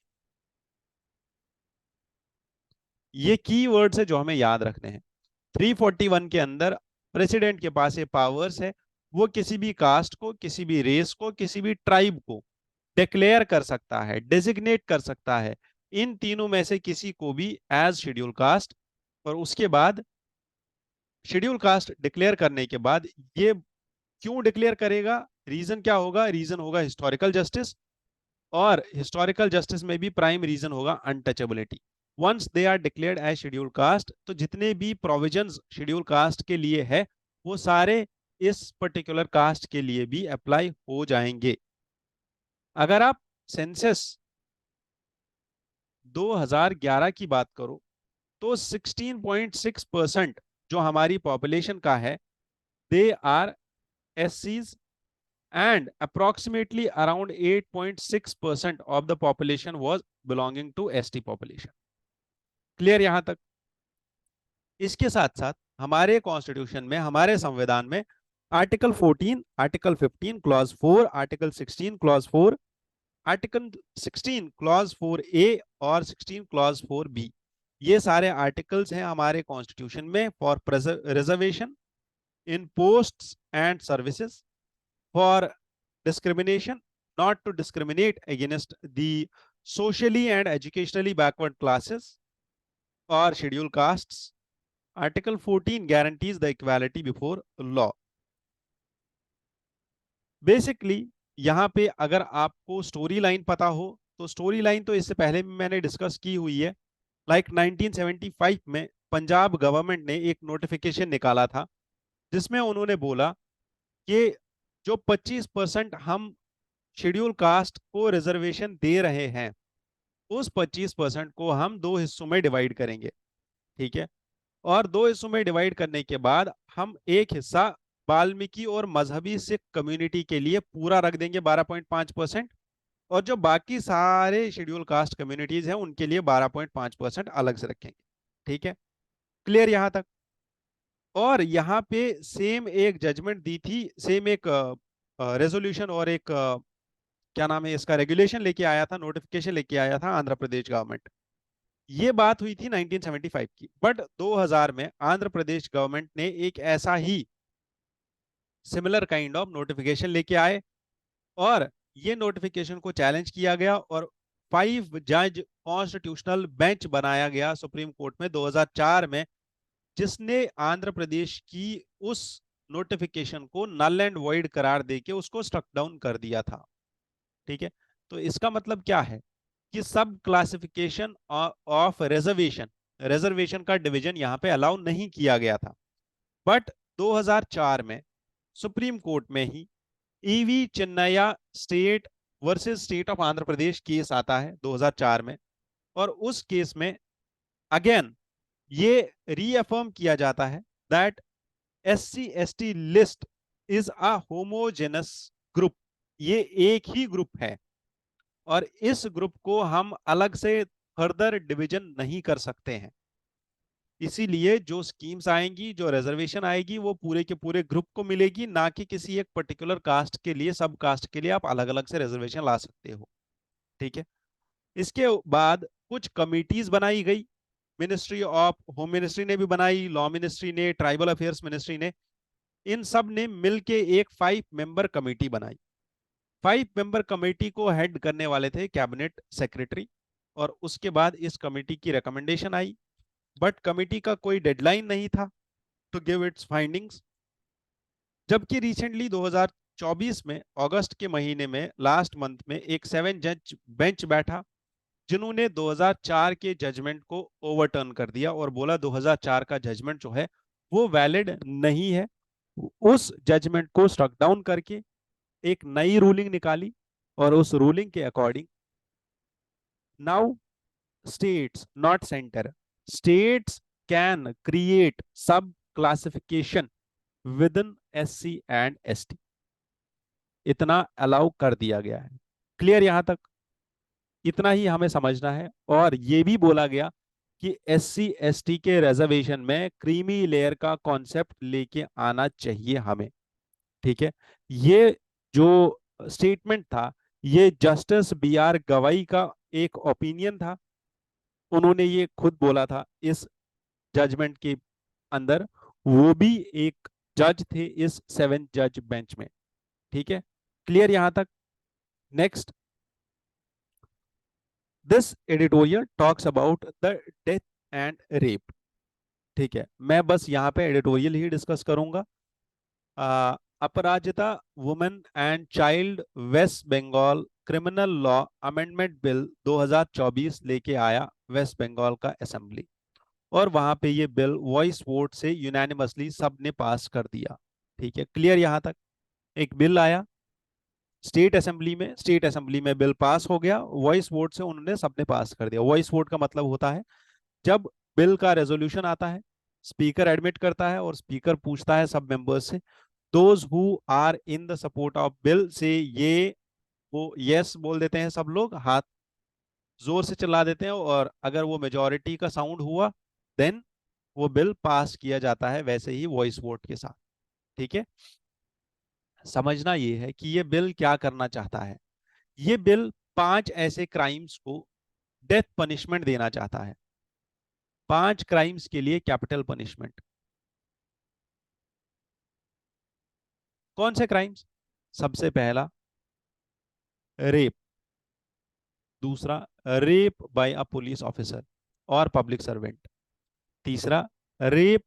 ये की वर्ड्स है जो हमें याद रखने हैं। 341 के अंदर प्रेसिडेंट के पास ये पावर्स है, वो किसी भी कास्ट को, किसी भी रेस को, किसी भी ट्राइब को डिक्लेयर कर सकता है, डेजिग्नेट कर सकता है, इन तीनों में से किसी को भी एज शेड्यूल कास्ट। और उसके बाद शेड्यूल कास्ट डिक्लेयर करने के बाद ये क्यों डिक्लेयर करेगा, रीजन क्या होगा, रीजन होगा हिस्टोरिकल जस्टिस, और हिस्टोरिकल जस्टिस में भी प्राइम रीजन होगा untouchability. Once they are declared as schedule caste, तो जितने भी प्रोविजंस शेड्यूल कास्ट के लिए है वो सारे इस पर्टिकुलर कास्ट के लिए भी अप्लाई हो जाएंगे। अगर आप सेंसस 2011 की बात करो तो 16.6% जो हमारी पॉपुलेशन का है, दे आर एससीज, and approximately around 8.6% of the population was belonging to ST population. Clear यहां तक। इसके साथ साथ हमारे कॉन्स्टिट्यूशन में, हमारे संविधान में article 14, article 15 clause 4, article 16 clause 4, article 16 clause 4A और 16 क्लॉज 4B, ये सारे आर्टिकल्स हैं हमारे कॉन्स्टिट्यूशन में for reservation in posts and services, for discrimination, not to discriminate against the socially and educationally backward classes or scheduled castes. Article 14 guarantees the equality before law. Basically, यहाँ पे अगर आपको story line पता हो तो story line तो इससे पहले भी मैंने डिस्कस की हुई है। लाइक 1975 में पंजाब गवर्नमेंट ने एक नोटिफिकेशन निकाला था जिसमें उन्होंने बोला कि जो 25% हम शेड्यूल कास्ट को रिजर्वेशन दे रहे हैं उस 25% को हम दो हिस्सों में डिवाइड करेंगे, ठीक है। और दो हिस्सों में डिवाइड करने के बाद हम एक हिस्सा वाल्मीकि और मजहबी सिख कम्युनिटी के लिए पूरा रख देंगे 12.5%, और जो बाकी सारे शेड्यूल कास्ट कम्युनिटीज हैं उनके लिए 12.5% अलग से रखेंगे, ठीक है। क्लियर यहां तक। और यहाँ पे सेम एक जजमेंट दी थी, सेम एक रेजोल्यूशन और एक क्या नाम है इसका, रेगुलेशन लेके आया था, नोटिफिकेशन लेके आया था आंध्र प्रदेश गवर्नमेंट। ये बात हुई थी 1975 की, बट 2000 में आंध्र प्रदेश गवर्नमेंट ने एक ऐसा ही सिमिलर काइंड ऑफ नोटिफिकेशन लेके आए और ये नोटिफिकेशन को चैलेंज किया गया और 5 जज कॉन्स्टिट्यूशनल बेंच बनाया गया सुप्रीम कोर्ट में 2004 में, जिसने आंध्र प्रदेश की उस नोटिफिकेशन को नल एंड वॉइड करार देके उसको स्ट्रक डाउन कर दिया था, ठीक है। तो इसका मतलब क्या है कि सब क्लासिफिकेशन ऑफ रिजर्वेशन, रिजर्वेशन का डिवीजन यहां पे अलाउ नहीं किया गया था। बट 2004 में सुप्रीम कोर्ट में ही EV Chinnaiah state versus state of Andhra Pradesh case आता है 2004 में, और उस केस में अगेन ये रीअफर्म किया जाता है that SC ST list is a homogeneous group, ये एक ही ग्रुप है और इस ग्रुप को हम अलग से फर्दर डिवीजन नहीं कर सकते हैं। इसीलिए जो स्कीम्स आएंगी, जो रिजर्वेशन आएगी, वो पूरे के पूरे ग्रुप को मिलेगी, ना कि किसी एक पर्टिकुलर कास्ट के लिए, सब कास्ट के लिए आप अलग अलग से रिजर्वेशन ला सकते हो, ठीक है। इसके बाद कुछ कमिटीज बनाई गई, मिनिस्ट्री ऑफ होम मिनिस्ट्री ने भी बनाई, लॉ मिनिस्ट्री ने, ट्राइबल अफेयर्स मिनिस्ट्री ने, इन सब ने मिलके एक 5 मेंबर कमेटी बनाई। 5 मेंबर कमेटी को हेड करने वाले थे कैबिनेट सेक्रेटरी, और उसके बाद इस कमेटी की रिकमेंडेशन आई, बट कमेटी का कोई डेडलाइन नहीं था टू गिव इट्स फाइंडिंग्स। जबकि रिसेंटली 2024 में अगस्त के महीने में लास्ट मंथ में एक 7 जज बेंच बैठा जिन्होंने 2004 के जजमेंट को ओवरटर्न कर दिया और बोला 2004 का जजमेंट जो है वो वैलिड नहीं है। उस जजमेंट को स्ट्रक डाउन करके एक नई रूलिंग निकाली और उस रूलिंग के according now states, not center, states can create sub classification within SC and ST, इतना अलाउ कर दिया गया है। क्लियर यहां तक, इतना ही हमें समझना है। और ये भी बोला गया कि SC ST के रिजर्वेशन में क्रीमी लेयर का कॉन्सेप्ट लेके आना चाहिए हमें, ठीक है। ये जो स्टेटमेंट था ये जस्टिस BR गवाई का एक ओपिनियन था, उन्होंने ये खुद बोला था इस जजमेंट के अंदर, वो भी एक जज थे इस 7 जज बेंच में, ठीक है। क्लियर यहां तक। Next, this editorial talks about the death and rape, ठीक है। मैं बस यहाँ पे एडिटोरियल ही डिस्कस करूंगा। Aparajita women and child West Bengal criminal law amendment bill 2024 लेके आया वेस्ट बंगाल का असेंबली, और वहां पे ये बिल वॉइस वोट से यूनानिमसली सब ने पास कर दिया, ठीक है। क्लियर यहां तक। एक बिल आया स्टेट असेंबली में बिल पास हो गया, वॉइस वोट से उन्होंने सबने पास कर दिया। वॉइस वोट का मतलब होता है जब बिल का रेजोल्यूशन आता है, स्पीकर एडमिट करता है और स्पीकर पूछता है सब मेंबर्स से, those who are in the support of bill से ये वो यस बोल देते हैं, सब लोग हाथ जोर से चिल्ला देते हैं, और अगर वो मेजोरिटी का साउंड हुआ देन वो बिल पास किया जाता है, वैसे ही वॉइस वोट के साथ, ठीक है। समझना ये है कि ये बिल क्या करना चाहता है। ये बिल 5 ऐसे क्राइम्स को डेथ पनिशमेंट देना चाहता है। 5 क्राइम्स के लिए कैपिटल पनिशमेंट। कौन से क्राइम्स? सबसे पहला रेप, दूसरा rape by a police officer और पब्लिक सर्वेंट, तीसरा rape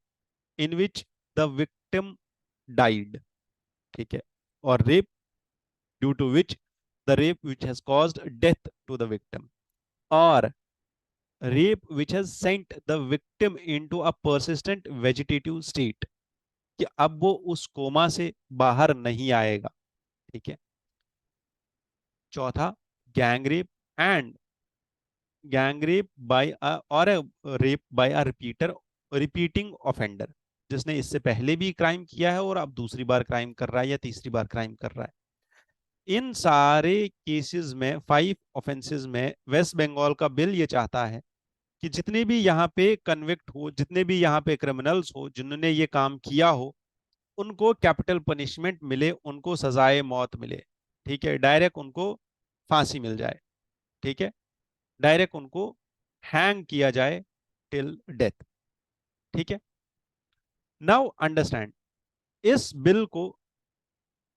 in which the victim died, ठीक है, और rape due to which the rape which has caused death to the victim, और rape which has sent the victim into a persistent vegetative state, कि अब वो उस coma से बाहर नहीं आएगा, ठीक है। चौथा gang rape and gang rape by और rape by a repeater, repeating offender, जिसने इससे पहले भी क्राइम किया है और अब दूसरी बार क्राइम कर रहा है या तीसरी बार क्राइम कर रहा है। इन सारे केसेस में 5 ऑफेंसेस में वेस्ट बंगाल का बिल ये चाहता है कि जितने भी यहाँ पे कन्विक्ट हो, जितने भी यहाँ पे क्रिमिनल्स हो जिन्होंने ये काम किया हो, उनको कैपिटल पनिशमेंट मिले, उनको सजाए मौत मिले, ठीक है, डायरेक्ट उनको फांसी मिल जाए, ठीक है, डायरेक्ट उनको हैंग किया जाए टिल डेथ, ठीक है। नाउ अंडरस्टैंड, इस बिल को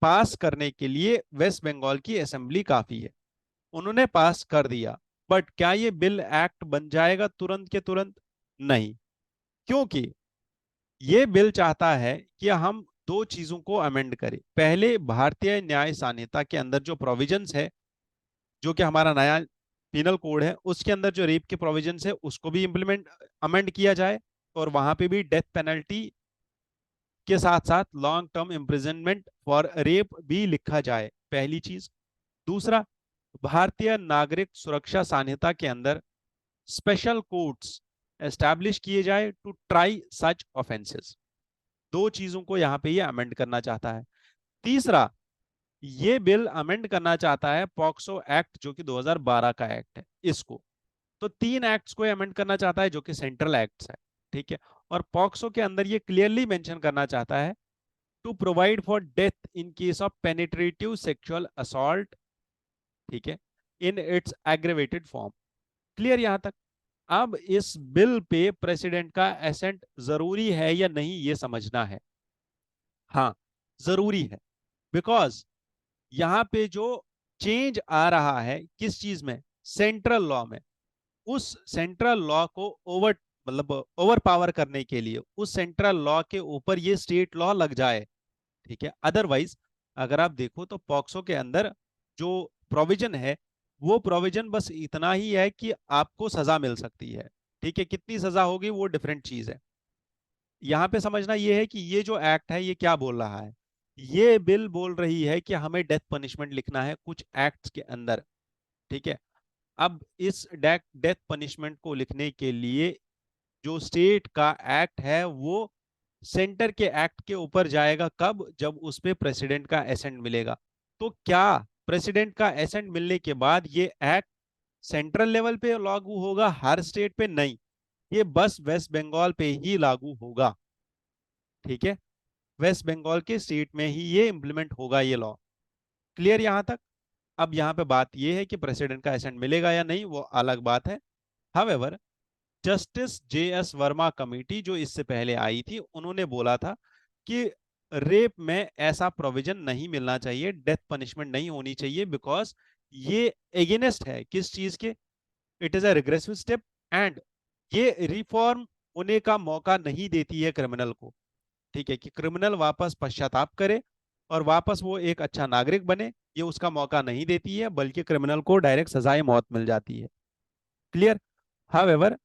पास करने के लिए वेस्ट बंगाल की असेंबली काफी है, उन्होंने पास कर दिया। बट क्या ये बिल एक्ट बन जाएगा तुरंत के तुरंत? नहीं, क्योंकि ये बिल चाहता है कि हम दो चीजों को अमेंड करें। पहले भारतीय न्याय संहिता के अंदर जो प्रोविजंस है, जो कि हमारा नया पिनल कोड है, उसके अंदर जो रेप के प्रोविजंस है उसको भी इंप्लीमेंट अमेंड किया जाए, और वहां पे भी डेथ पेनल्टी के साथ साथ long term imprisonment for rape भी लिखा जाए, पहली चीज। दूसरा, भारतीय नागरिक सुरक्षा संहिता के अंदर स्पेशल कोर्ट्स एस्टैब्लिश किए जाए टू ट्राई सच ऑफेंसेस। दो चीजों को यहां पे ये अमेंड करना चाहता है। तीसरा, ये बिल अमेंड करना चाहता है पॉक्सो एक्ट, जो कि 2012 का एक्ट है, इसको। तो 3 एक्ट्स को अमेंड करना चाहता है जो कि सेंट्रल एक्ट्स है, ठीक है। और पॉक्सो के अंदर ये क्लियरली मेंशन करना चाहता है to provide for death in case of penetrative sexual assault, ठीक है, in its aggravated form. Clear यहां तक? अब इस बिल पे प्रेसिडेंट का एसेंट जरूरी है या नहीं, ये समझना है। हाँ, जरूरी है, बिकॉज यहां पे जो चेंज आ रहा है किस चीज में, सेंट्रल लॉ में, उस सेंट्रल लॉ को ओवर, मतलब ओवर पावर करने के लिए उस सेंट्रल लॉ के ऊपर ये स्टेट लॉ लग जाए, ठीक है। अदरवाइज अगर आप देखो तो पॉक्सो के अंदर जो प्रोविजन है, वो प्रोविजन बस इतना ही है कि आपको सजा मिल सकती है, ठीक है, कितनी सजा होगी वो डिफरेंट चीज है। यहां पे समझना ये है कि ये जो एक्ट है ये क्या बोल रहा है, ये बिल बोल रही है कि हमें डेथ पनिशमेंट लिखना है कुछ एक्ट्स के अंदर, ठीक है। अब इस डेथ पनिशमेंट को लिखने के लिए जो स्टेट का एक्ट है वो सेंटर के एक्ट के ऊपर जाएगा, कब? जब उस पे प्रेसिडेंट का एसेंट मिलेगा। तो क्या प्रेसिडेंट का एसेंट मिलने के बाद ये एक्ट सेंट्रल लेवल पे लागू होगा हर स्टेट पे? नहीं, ये बस वेस्ट बंगाल पे ही लागू होगा, ठीक है। वेस्ट बंगाल के स्टेट में ही ये इंप्लीमेंट होगा ये लॉ। क्लियर यहां तक? अब यहां पे बात ये है कि प्रेसिडेंट का एसेंट मिलेगा या नहीं, वो अलग बात है। However, justice JS Verma committee जो इससे पहले आई थी, उन्होंने बोला था कि रेप में ऐसा प्रोविजन नहीं मिलना चाहिए, डेथ पनिशमेंट नहीं होनी चाहिए, बिकॉज ये एगेनेस्ट है किस चीज के, it is a regressive step, and ये रिफॉर्म होने का मौका नहीं देती है क्रिमिनल को, ठीक है, कि क्रिमिनल वापस पश्चाताप करे और वापस वो एक अच्छा नागरिक बने, ये उसका मौका नहीं देती है, बल्कि क्रिमिनल को डायरेक्ट सजाए मौत मिल जाती है। Clear? However,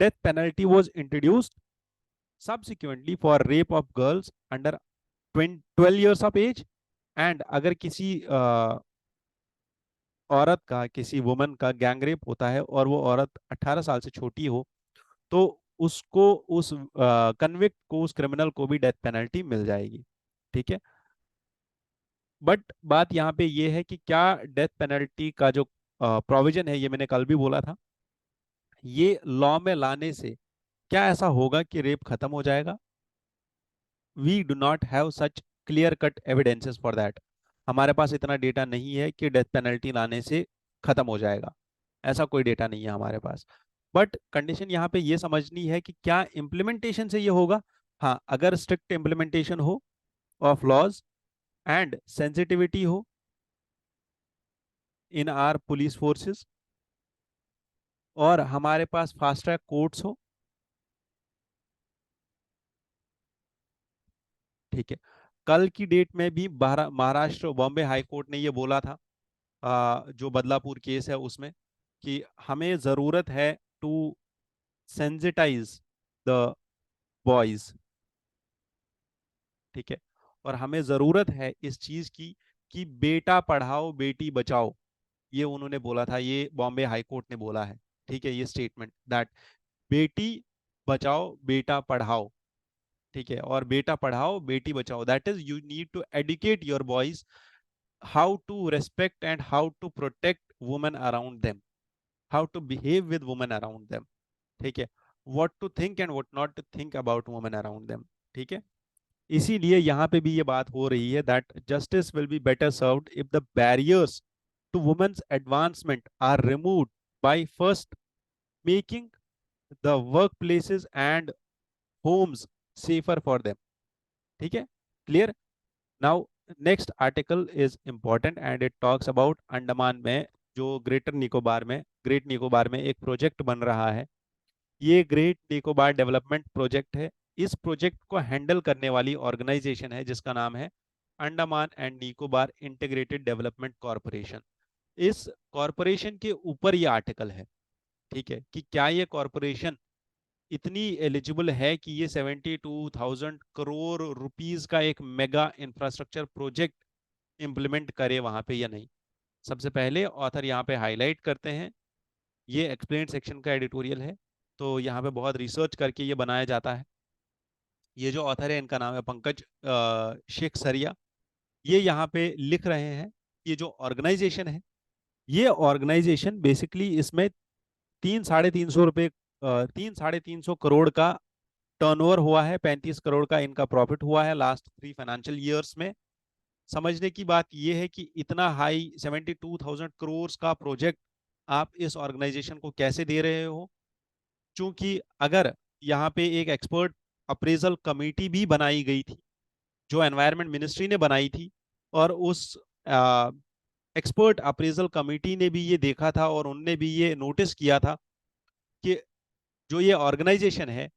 death penalty was introduced subsequently for rape of girls under 12 years of age, and अगर किसी औरत का, किसी वुमन का गैंग रेप होता है और वो औरत 18 साल से छोटी हो, तो उसको, उस कन्विक्ट को, उस क्रिमिनल को भी डेथ पेनल्टी मिल जाएगी, ठीक है। बट बात यहाँ पे ये है कि क्या डेथ पेनल्टी का जो प्रोविजन है, ये मैंने कल भी बोला था, ये लॉ में लाने से क्या ऐसा होगा कि रेप खत्म हो जाएगा? We do not have such clear cut evidences for that. हमारे पास इतना डेटा नहीं है कि डेथ पेनल्टी लाने से खत्म हो जाएगा, ऐसा कोई डेटा नहीं है हमारे पास। बट कंडीशन यहाँ पे ये समझनी है कि क्या इम्प्लीमेंटेशन से ये होगा। हाँ, अगर स्ट्रिक्ट इम्प्लीमेंटेशन हो ऑफ लॉज एंड सेंसिटिविटी हो इन आर पुलिस फोर्सेस, और हमारे पास फास्ट ट्रैक कोर्ट्स हो, ठीक है। कल की डेट में भी महाराष्ट्र बॉम्बे हाई कोर्ट ने ये बोला था, जो बदलापुर केस है उसमें, कि हमें जरूरत है टू सेंसिटाइज द बॉयज, ठीक है। और हमें जरूरत है इस चीज की कि बेटा पढ़ाओ बेटी बचाओ, ये उन्होंने बोला था, ये बॉम्बे हाई कोर्ट ने बोला है, ठीक है। ये स्टेटमेंट दैट बेटी बचाओ बेटा पढ़ाओ, ठीक है, और बेटा पढ़ाओ बेटी बचाओ, that is you need to educate your boys how to respect and how to protect women around them, how to behave with women around them, ठीक है। what to think and what not to think about women around them, ठीक है। इसीलिए यहाँ पे भी ये बात हो रही है that justice will be better served if the barriers to women's advancement are removed by first making the workplaces and homes safer for them, ठीक है। Clear. Now next article is important and it talks about Andaman में, जो great Nicobar में एक project बन रहा है। ये ग्रेट निकोबार डेवलपमेंट प्रोजेक्ट है। इस प्रोजेक्ट को हैंडल करने वाली ऑर्गेनाइजेशन है जिसका नाम है Andaman and Nicobar integrated development corporation. इस कॉरपोरेशन के ऊपर ये आर्टिकल है, ठीक है, कि क्या ये कॉरपोरेशन इतनी एलिजिबल है कि ये 72,000 करोड़ रुपीस का एक मेगा इंफ्रास्ट्रक्चर प्रोजेक्ट इंप्लीमेंट करे वहां पे या नहीं। सबसे पहले ऑथर यहाँ पे हाईलाइट करते हैं, ये एक्सप्लेन सेक्शन का एडिटोरियल है, तो यहाँ पे बहुत रिसर्च करके ये बनाया जाता है। ये जो ऑथर है इनका नाम है पंकज शेख सरिया। ये यहाँ पे लिख रहे हैं, ये जो ऑर्गेनाइजेशन है, ये ऑर्गेनाइजेशन बेसिकली इसमें 300-350 रुपए 300-350 करोड़ का टर्नओवर हुआ है, 35 करोड़ का इनका प्रॉफिट हुआ है लास्ट 3 फाइनेंशियल ईयर्स में। समझने की बात यह है कि इतना हाई 72,000 करोड़ का प्रोजेक्ट आप इस ऑर्गेनाइजेशन को कैसे दे रहे हो। क्योंकि अगर यहाँ पे एक एक्सपर्ट अप्रेजल कमेटी भी बनाई गई थी जो एनवायरनमेंट मिनिस्ट्री ने बनाई थी, और उस एक्सपर्ट अप्रेजल कमेटी ने भी ये देखा था और उनने भी ये नोटिस किया था कि जो ये ऑर्गेनाइजेशन है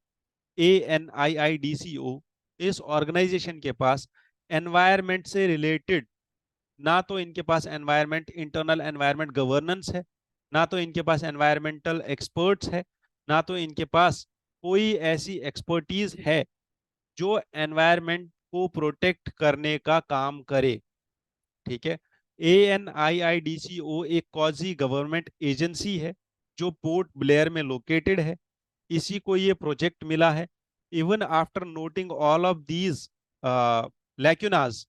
ANIIDCO, इस ऑर्गेनाइजेशन के पास एनवायरनमेंट से रिलेटेड ना तो इनके पास एनवायरनमेंट इंटरनल एनवायरनमेंट गवर्नेंस है, ना तो इनके पास एनवायरमेंटल एक्सपर्ट्स है, ना तो इनके पास कोई ऐसी एक्सपर्टीज है जो एनवायरनमेंट को प्रोटेक्ट करने का काम करे, ठीक है। ANIIDCO एक कॉजी गवर्नमेंट एजेंसी है जो पोर्ट ब्लेयर में लोकेटेड है। इसी को ये प्रोजेक्ट मिला है। Even after noting all of these lacunae,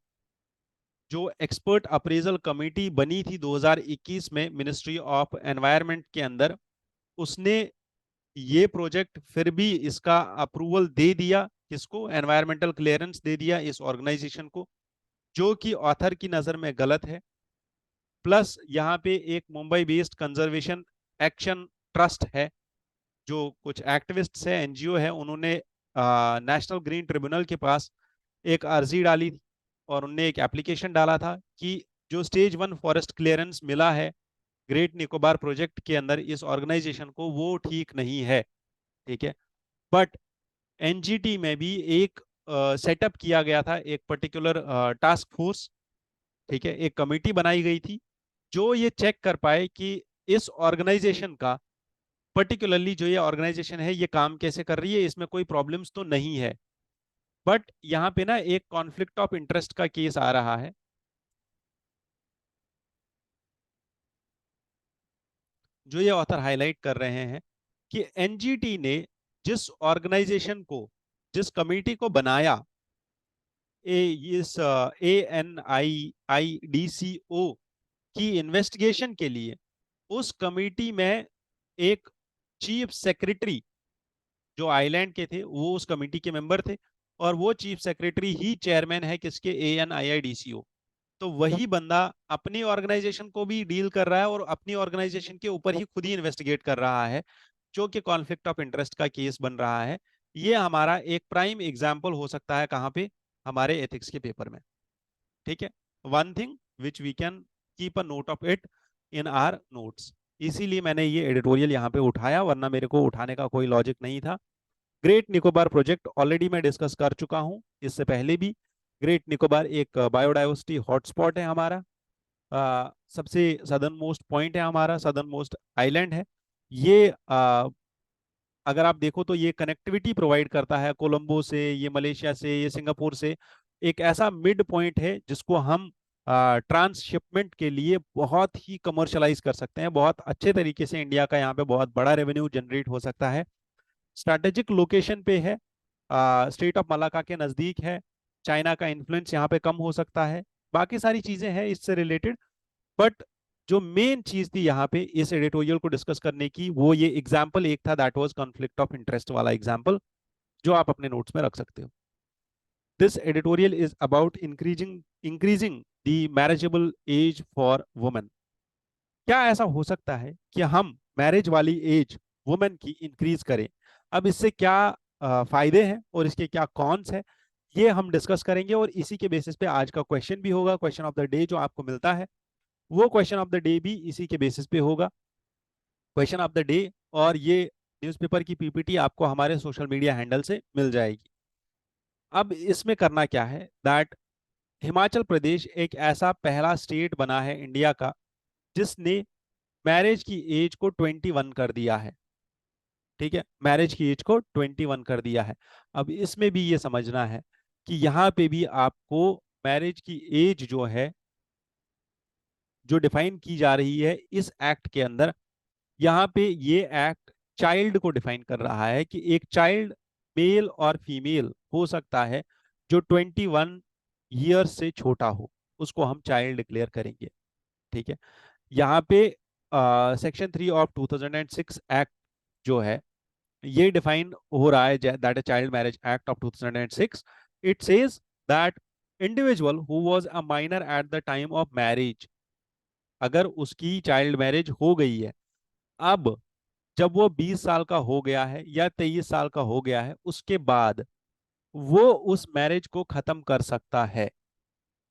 जो एक्सपर्ट अप्रेजल कमेटी बनी थी 2021 में मिनिस्ट्री ऑफ एनवायरनमेंट के अंदर, उसने ये प्रोजेक्ट फिर भी इसका अप्रूवल दे दिया, किसको, एनवायरमेंटल क्लियरेंस दे दिया इस ऑर्गेनाइजेशन को, जो कि ऑथर की नजर में गलत है। प्लस यहाँ पे एक Mumbai based conservation action trust है, जो कुछ एक्टिविस्ट्स है, एनजीओ है, उन्होंने नेशनल ग्रीन ट्रिब्यूनल के पास एक अर्जी डाली थी और उनने एक एप्लीकेशन डाला था कि जो स्टेज 1 फॉरेस्ट क्लियरेंस मिला है ग्रेट निकोबार प्रोजेक्ट के अंदर इस ऑर्गेनाइजेशन को, वो ठीक नहीं है, ठीक है। बट एनजीटी में भी एक सेटअप किया गया था, एक पर्टिकुलर टास्क फोर्स, ठीक है, एक कमेटी बनाई गई थी जो ये चेक कर पाए कि इस ऑर्गेनाइजेशन का, पर्टिकुलरली जो ये ऑर्गेनाइजेशन है ये काम कैसे कर रही है, इसमें कोई प्रॉब्लम्स तो नहीं है। बट यहाँ पे ना एक कॉन्फ्लिक्ट ऑफ इंटरेस्ट का केस आ रहा है, जो ये ऑथर हाईलाइट कर रहे हैं कि एनजीटी ने जिस ऑर्गेनाइजेशन को, जिस कमेटी को बनाया, इस ANIIDCO की इन्वेस्टिगेशन के लिए, उस कमेटी में एक चीफ सेक्रेटरी जो आइलैंड के थे वो उस कमेटी के मेंबर थे, और वो चीफ सेक्रेटरी ही चेयरमैन है किसके, ANIIDCO। तो वही बंदा अपनी ऑर्गेनाइजेशन को भी डील कर रहा है और अपनी ऑर्गेनाइजेशन के ऊपर ही खुद ही इन्वेस्टिगेट कर रहा है। जो कि कॉन्फ्लिक्ट ऑफ इंटरेस्ट का केस बन रहा है। ये हमारा एक प्राइम एग्जाम्पल हो सकता है कहाँ पे, हमारे एथिक्स के पेपर में। ठीक है, one thing which we can keep a note of it in our notes. इसीलिए मैंने ये एडिटोरियल यहाँ पे उठाया, वरना मेरे को उठाने का कोई लॉजिक नहीं था। ग्रेट निकोबार प्रोजेक्ट ऑलरेडी मैं डिस्कस कर चुका हूँ इससे पहले भी। ग्रेट निकोबार एक बायोडाइवर्सिटी हॉटस्पॉट है हमारा, सबसे सदर्न मोस्ट पॉइंट है हमारा, सदर्न मोस्ट आइलैंड है ये। अगर आप देखो तो ये कनेक्टिविटी प्रोवाइड करता है कोलंबो से, ये मलेशिया से, ये सिंगापुर से। एक ऐसा मिड पॉइंट है जिसको हम ट्रांसशिपमेंट के लिए बहुत ही कमर्शलाइज कर सकते हैं, बहुत अच्छे तरीके से इंडिया का यहाँ पे बहुत बड़ा रेवेन्यू जनरेट हो सकता है। स्ट्रैटेजिक लोकेशन पे है, स्टेट ऑफ मलाका के नज़दीक है, चाइना का इन्फ्लुएंस यहाँ पे कम हो सकता है, बाकी सारी चीज़ें हैं इससे रिलेटेड। बट जो मेन चीज थी यहाँ पे इस एडिटोरियल को डिस्कस करने की, वो ये एग्जाम्पल एक था, that was conflict of interest वाला एग्जाम्पल, जो आप अपने नोट्स में रख सकते हो। This editorial is about increasing the marriageable age for women. क्या ऐसा हो सकता है कि हम मैरिज वाली एज वुमेन की इंक्रीज करें? अब इससे क्या फायदे हैं और इसके क्या कॉन्स है, ये हम डिस्कस करेंगे। और इसी के बेसिस पे आज का क्वेश्चन भी होगा, क्वेश्चन ऑफ द डे जो आपको मिलता है, वो क्वेश्चन ऑफ द डे भी इसी के बेसिस पे होगा, क्वेश्चन ऑफ द डे। और ये न्यूज़पेपर की पीपीटी आपको हमारे सोशल मीडिया हैंडल से मिल जाएगी। अब इसमें करना क्या है, दैट हिमाचल प्रदेश एक ऐसा पहला स्टेट बना है इंडिया का जिसने मैरिज की एज को 21 कर दिया है। ठीक है, मैरिज की एज को 21 कर दिया है। अब इसमें भी ये समझना है कि यहाँ पे भी आपको मैरिज की एज जो है, जो डिफाइन की जा रही है इस एक्ट के अंदर, यहाँ पे ये एक्ट चाइल्ड को डिफाइन कर रहा है कि एक चाइल्ड मेल और फीमेल हो सकता है जो 21 ईयर्स से छोटा हो, उसको हम चाइल्ड डिक्लेयर करेंगे। ठीक है, यहाँ पे सेक्शन 3 ऑफ 2006 एक्ट जो है, ये डिफाइन हो रहा है, दैट है child marriage act of 2006। It says that individual who was a minor at the time of marriage, अगर उसकी चाइल्ड मैरिज हो गई है, अब जब वो 20 साल का हो गया है या 23 साल का हो गया है, उसके बाद वो उस मैरिज को खत्म कर सकता है।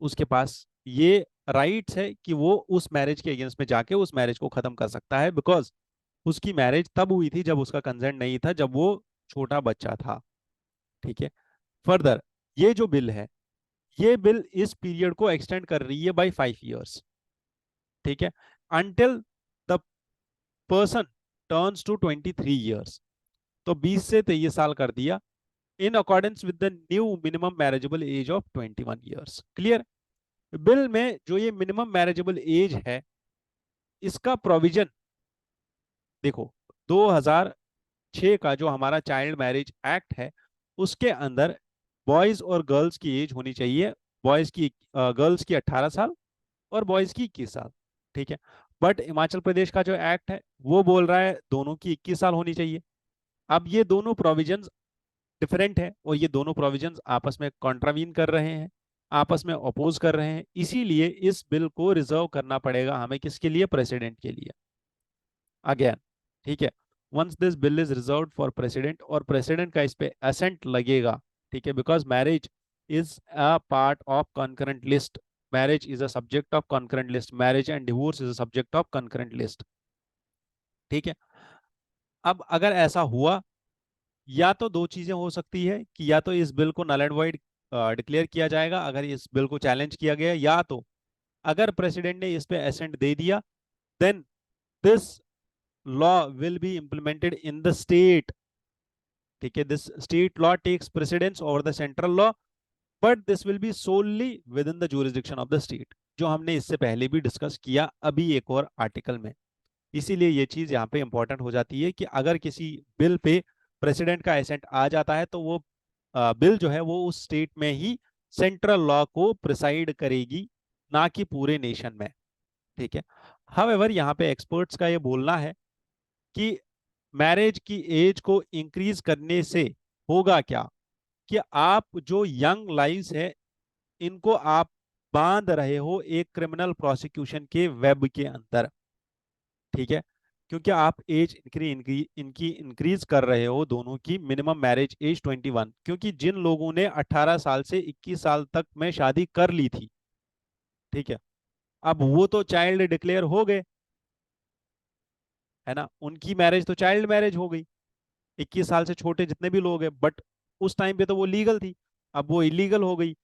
उसके पास ये राइट्स है कि वो उस मैरिज के अगेंस्ट में जाके उस मैरिज को खत्म कर सकता है, बिकॉज उसकी मैरिज तब हुई थी जब उसका कंसेंट नहीं था, जब वो छोटा बच्चा था। ठीक है, फर्दर ये जो बिल है, ये बिल इस पीरियड को एक्सटेंड कर रही है बाय 5 years। ठीक है, until the person turns to 23 years। तो 20 से 23 साल कर दिया, in accordance with the new minimum marriageable age of 21 years। Clear? Bill में जो ये मिनिमम मैरिजेबल एज है, इसका प्रोविजन देखो, 2006 का जो हमारा चाइल्ड मैरिज एक्ट है, उसके अंदर बॉयज और गर्ल्स की एज होनी चाहिए, बॉयज की गर्ल्स की 18 साल और बॉयज की 21 साल। ठीक है, बट हिमाचल प्रदेश का जो एक्ट है वो बोल रहा है दोनों की 21 साल होनी चाहिए। अब ये दोनों प्रोविजंस डिफरेंट है और ये दोनों प्रोविजंस आपस में कॉन्ट्रावीन कर रहे हैं, आपस में अपोज कर रहे हैं। इसीलिए इस बिल को रिजर्व करना पड़ेगा हमें, किसके लिए? प्रेसिडेंट के लिए, अगेन। ठीक है, once this bill is reserve for president, और प्रेसिडेंट का इस पे असेंट लगेगा। ठीक है, because marriage is a part of concurrent list, marriage is a subject of concurrent list, marriage and divorce is a subject of concurrent list. ठीक है, अब अगर ऐसा हुआ, या तो दो चीजें हो सकती है कि या तो इस बिल को नल एंड वॉइड डिक्लेयर किया जाएगा अगर इस बिल को चैलेंज किया गया, या तो अगर प्रेसिडेंट ने इस पे असेंट दे दिया, then this law will be implemented in the state. ठीक है, this state law takes precedence over the central law, but this will be solely within the jurisdiction of the state, जो हमने इससे पहले भी discuss किया अभी एक और आर्टिकल में। इसीलिए ये चीज यहाँ पे इंपॉर्टेंट हो जाती है कि अगर किसी बिल पे प्रेसिडेंट का एसेंट आ जाता है, तो वो बिल जो है वो उस स्टेट में ही सेंट्रल लॉ को प्रिसाइड करेगी, ना कि पूरे नेशन में। ठीक है, हाउएवर यहाँ पे एक्सपर्ट्स का ये बोलना है कि मैरिज की एज को इंक्रीज करने से होगा क्या, कि आप जो यंग लाइव्स है इनको आप बांध रहे हो एक क्रिमिनल प्रोसिक्यूशन के वेब के अंदर। ठीक है, क्योंकि आप एज इनकी इंक्रीज कर रहे हो दोनों की, मिनिमम मैरिज एज 21, क्योंकि जिन लोगों ने 18 साल से 21 साल तक में शादी कर ली थी, ठीक है, अब वो तो चाइल्ड डिक्लेयर हो गए, है ना, उनकी मैरिज तो चाइल्ड मैरिज हो गई, 21 साल से छोटे जितने भी लोग हैं, बट उस टाइम पे तो वो लीगल थी, अब वो इलीगल हो गई।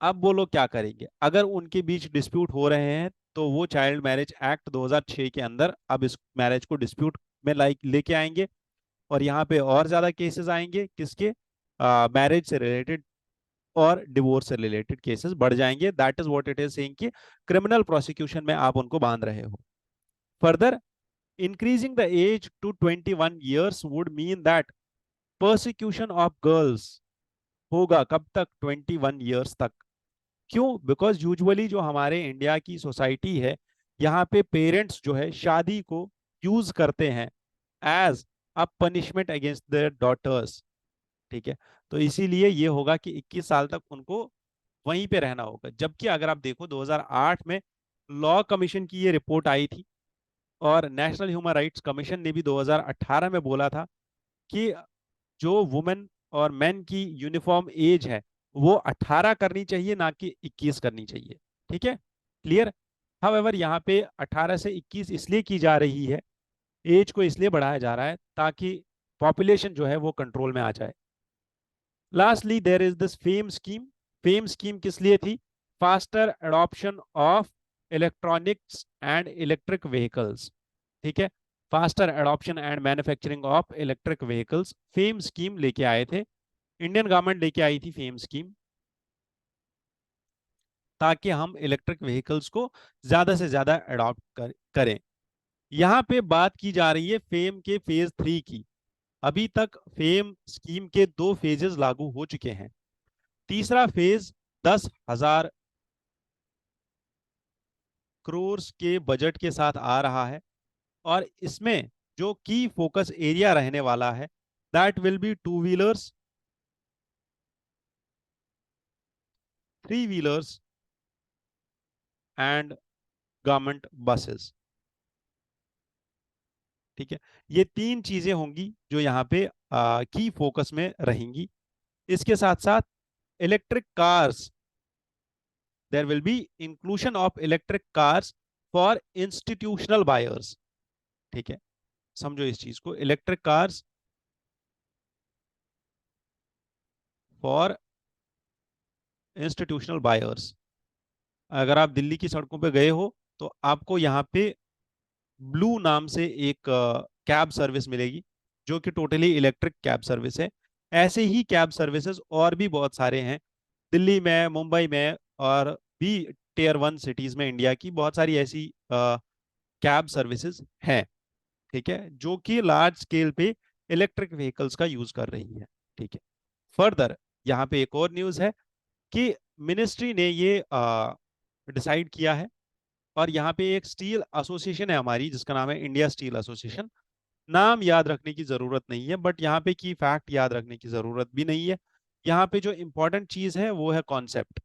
अब वो लोग क्या करेंगे, अगर उनके बीच डिस्प्यूट हो रहे हैं तो वो चाइल्ड मैरिज एक्ट 2006 के अंदर अब इस मैरिज को डिस्प्यूट में लाइक लेके आएंगे, और यहाँ पे और ज्यादा केसेस आएंगे, किसके, मैरिज से रिलेटेड और डिवोर्स से रिलेटेड केसेस बढ़ जाएंगे। That is what it is saying कि क्रिमिनल प्रोसिक्यूशन में आप उनको बांध रहे हो। Further, increasing the age to 21 years would mean that persecution of girls होगा कब तक, 21 years तक। क्यों? बिकॉज यूजुअली जो हमारे इंडिया की सोसाइटी है, यहाँ पे पेरेंट्स जो है शादी को यूज करते हैं as a punishment against their daughters, ठीक है। तो इसीलिए ये होगा कि 21 साल तक उनको वहीं पे रहना होगा। जबकि अगर आप देखो 2008 में लॉ कमीशन की ये रिपोर्ट आई थी, और नेशनल ह्यूमन राइट्स कमीशन ने भी 2018 में बोला था कि जो वुमेन और मेन की यूनिफॉर्म एज है वो 18 करनी चाहिए, ना कि 21 करनी चाहिए, ठीक है, क्लियर। हाउएवर यहाँ पे 18 से 21 इसलिए की जा रही है, एज को इसलिए बढ़ाया जा रहा है ताकि पॉपुलेशन जो है वो कंट्रोल में आ जाए। Lastly there is this FAME scheme. FAME scheme किस लिए थी? Faster adoption of electronics and electric vehicles, ठीक है, faster adoption and manufacturing of electric vehicles, FAME scheme लेके आए थे, इंडियन गवर्नमेंट लेके आई थी फेम स्कीम, ताकि हम इलेक्ट्रिक व्हीकल्स को ज्यादा से ज्यादा अडॉप्ट करें। यहाँ पे बात की जा रही है फेम के फेज 3 की। अभी तक फेम स्कीम के 2 फेजेस लागू हो चुके हैं। तीसरा फेज 10,000 करोड़ के बजट के साथ आ रहा है, और इसमें जो की फोकस एरिया रहने वाला है, that will be two wheelers, three wheelers and government buses, ठीक है। ये 3 चीजें होंगी जो यहाँ पे की फोकस में रहेंगी। इसके साथ साथ electric cars, there will be inclusion of electric cars for institutional buyers, ठीक है, समझो इस चीज को, electric cars for institutional buyers. अगर आप दिल्ली की सड़कों पे गए हो तो आपको यहाँ पे ब्लू नाम से एक कैब सर्विस मिलेगी, जो कि टोटली इलेक्ट्रिक कैब सर्विस है। ऐसे ही कैब सर्विसेज और भी बहुत सारे हैं, दिल्ली में, मुंबई में, और भी टियर 1 सिटीज में इंडिया की बहुत सारी ऐसी कैब सर्विसेज हैं, ठीक है, जो कि लार्ज स्केल पे इलेक्ट्रिक व्हीकल्स का यूज कर रही है, ठीक है। फर्दर यहाँ पे एक और न्यूज है कि मिनिस्ट्री ने ये डिसाइड किया है, और यहाँ पे एक स्टील एसोसिएशन है हमारी जिसका नाम है इंडिया स्टील एसोसिएशन। नाम याद रखने की जरूरत नहीं है, बट यहाँ पे की फैक्ट याद रखने की जरूरत भी नहीं है। यहाँ पे जो इंपॉर्टेंट चीज है वो है कॉन्सेप्ट,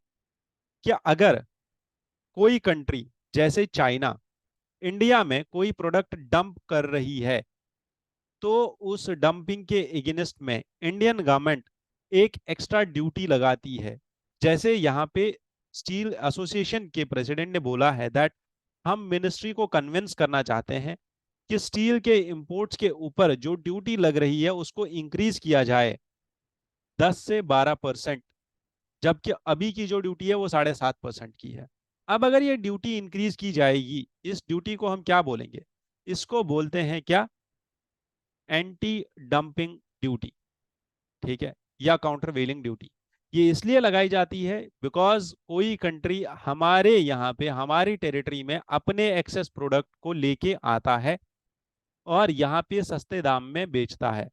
कि अगर कोई कंट्री जैसे चाइना इंडिया में कोई प्रोडक्ट डंप कर रही है, तो उस डंपिंग के एगेंस्ट में इंडियन गवर्नमेंट एक एक्स्ट्रा ड्यूटी लगाती है। जैसे यहाँ पे स्टील एसोसिएशन के प्रेसिडेंट ने बोला है दैट हम मिनिस्ट्री को कन्विंस करना चाहते हैं कि स्टील के इंपोर्ट्स के ऊपर जो ड्यूटी लग रही है उसको इंक्रीज किया जाए 10 से 12%, जबकि अभी की जो ड्यूटी है वो 7.5% की है। अब अगर ये ड्यूटी इंक्रीज की जाएगी, इस ड्यूटी को हम क्या बोलेंगे? इसको बोलते हैं क्या? एंटी डंपिंग ड्यूटी, ठीक है, या काउंटर वेलिंग ड्यूटी। ये इसलिए लगाई जाती है बिकॉज कोई कंट्री हमारे यहाँ पे हमारी टेरिटरी में अपने एक्सेस प्रोडक्ट को लेके आता है और यहाँ पे सस्ते दाम में बेचता है।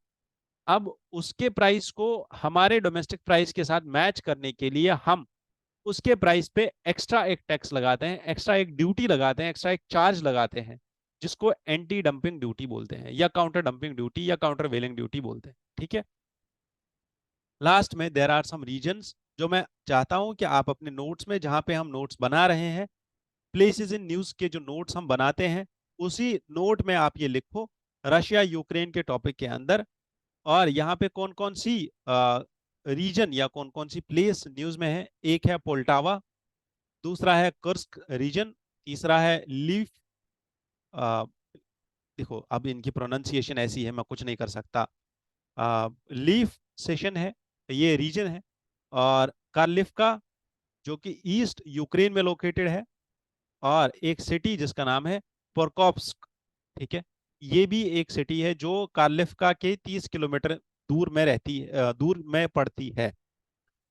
अब उसके प्राइस को हमारे डोमेस्टिक प्राइस के साथ मैच करने के लिए हम उसके प्राइस पे एक्स्ट्रा एक टैक्स लगाते हैं, एक्स्ट्रा एक ड्यूटी लगाते हैं, एक्स्ट्रा एक चार्ज लगाते हैं, जिसको एंटी डंपिंग ड्यूटी बोलते हैं, या काउंटर डंपिंग ड्यूटी, या काउंटर वेलिंग ड्यूटी बोलते हैं, ठीक है। लास्ट में देर आर सम रीजन्स जो मैं चाहता हूं कि आप अपने नोट्स में, जहां पे हम नोट्स बना रहे हैं, प्लेसेस इन न्यूज के जो नोट्स हम बनाते हैं, उसी नोट में आप ये लिखो रशिया यूक्रेन के टॉपिक के अंदर। और यहाँ पे कौन कौन सी रीजन या कौन कौन सी प्लेस न्यूज में है? एक है पोल्टावा, दूसरा है कुर्स्क रीजन, तीसरा है लीफ। देखो अब इनकी प्रोनाउंसिएशन ऐसी है, मैं कुछ नहीं कर सकता। लीफ सेशन है, ये रीजन है। और कार्लिफ्का जो कि ईस्ट यूक्रेन में लोकेटेड है। और एक सिटी जिसका नाम है पोरकोव्स्क, ठीक है, ये भी एक सिटी है जो कार्लिफ्का के 30 किलोमीटर दूर में रहती है, दूर में पड़ती है।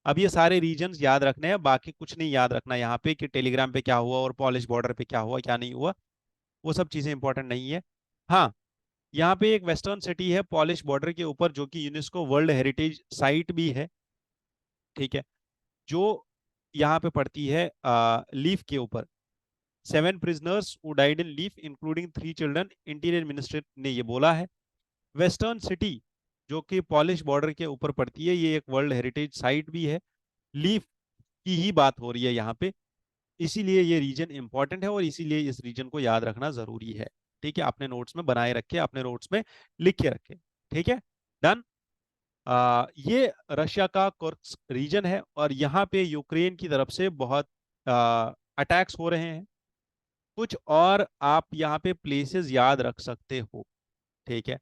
अब ये सारे रीजन्स याद रखने हैं, बाकी कुछ नहीं याद रखना यहाँ पे कि टेलीग्राम पे क्या हुआ और पॉलिश बॉर्डर पे क्या हुआ क्या नहीं हुआ, वो सब चीजें इंपॉर्टेंट नहीं है। हाँ, यहाँ पे एक वेस्टर्न सिटी है पॉलिश बॉर्डर के ऊपर जो कि यूनेस्को वर्ल्ड हेरिटेज साइट भी है, ठीक है, जो यहाँ पे पड़ती है लीफ के ऊपर। 7 prisoners who died in leaf including 3 children, interior minister ने ये बोला है। वेस्टर्न सिटी जो कि पॉलिश बॉर्डर के ऊपर पड़ती है, ये एक वर्ल्ड हेरिटेज साइट भी है। लीफ की ही बात हो रही है यहाँ पे, इसीलिए ये रीजन इंपॉर्टेंट है और इसीलिए इस रीजन को याद रखना जरूरी है। ठीक है, अपने नोट्स में बनाए रखे, अपने नोट्स में लिख के रखे। ठीक है, डन। ये रशिया का कुर्स्क रीजन है और यहाँ पे यूक्रेन की तरफ से बहुत अटैक्स हो रहे हैं। कुछ और आप यहाँ पे प्लेसेस याद रख सकते हो, ठीक है।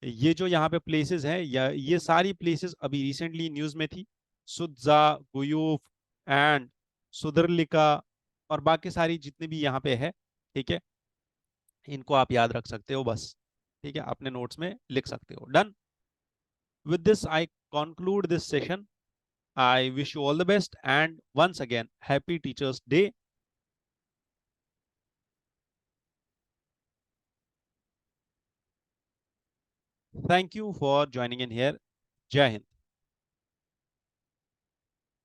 ये जो यहाँ पे प्लेसेस हैं, या ये सारी प्लेसेस अभी रिसेंटली न्यूज में थी। सुद्जा, गुयूफ एंड सुदरलिका और बाकी सारी जितने भी यहाँ पे है, ठीक है, इनको आप याद रख सकते हो बस। ठीक है, अपने नोट्स में लिख सकते हो। Done. With this I conclude this session. I wish you all the best and once again happy Teachers Day. Thank you for joining in here. Jai Hind.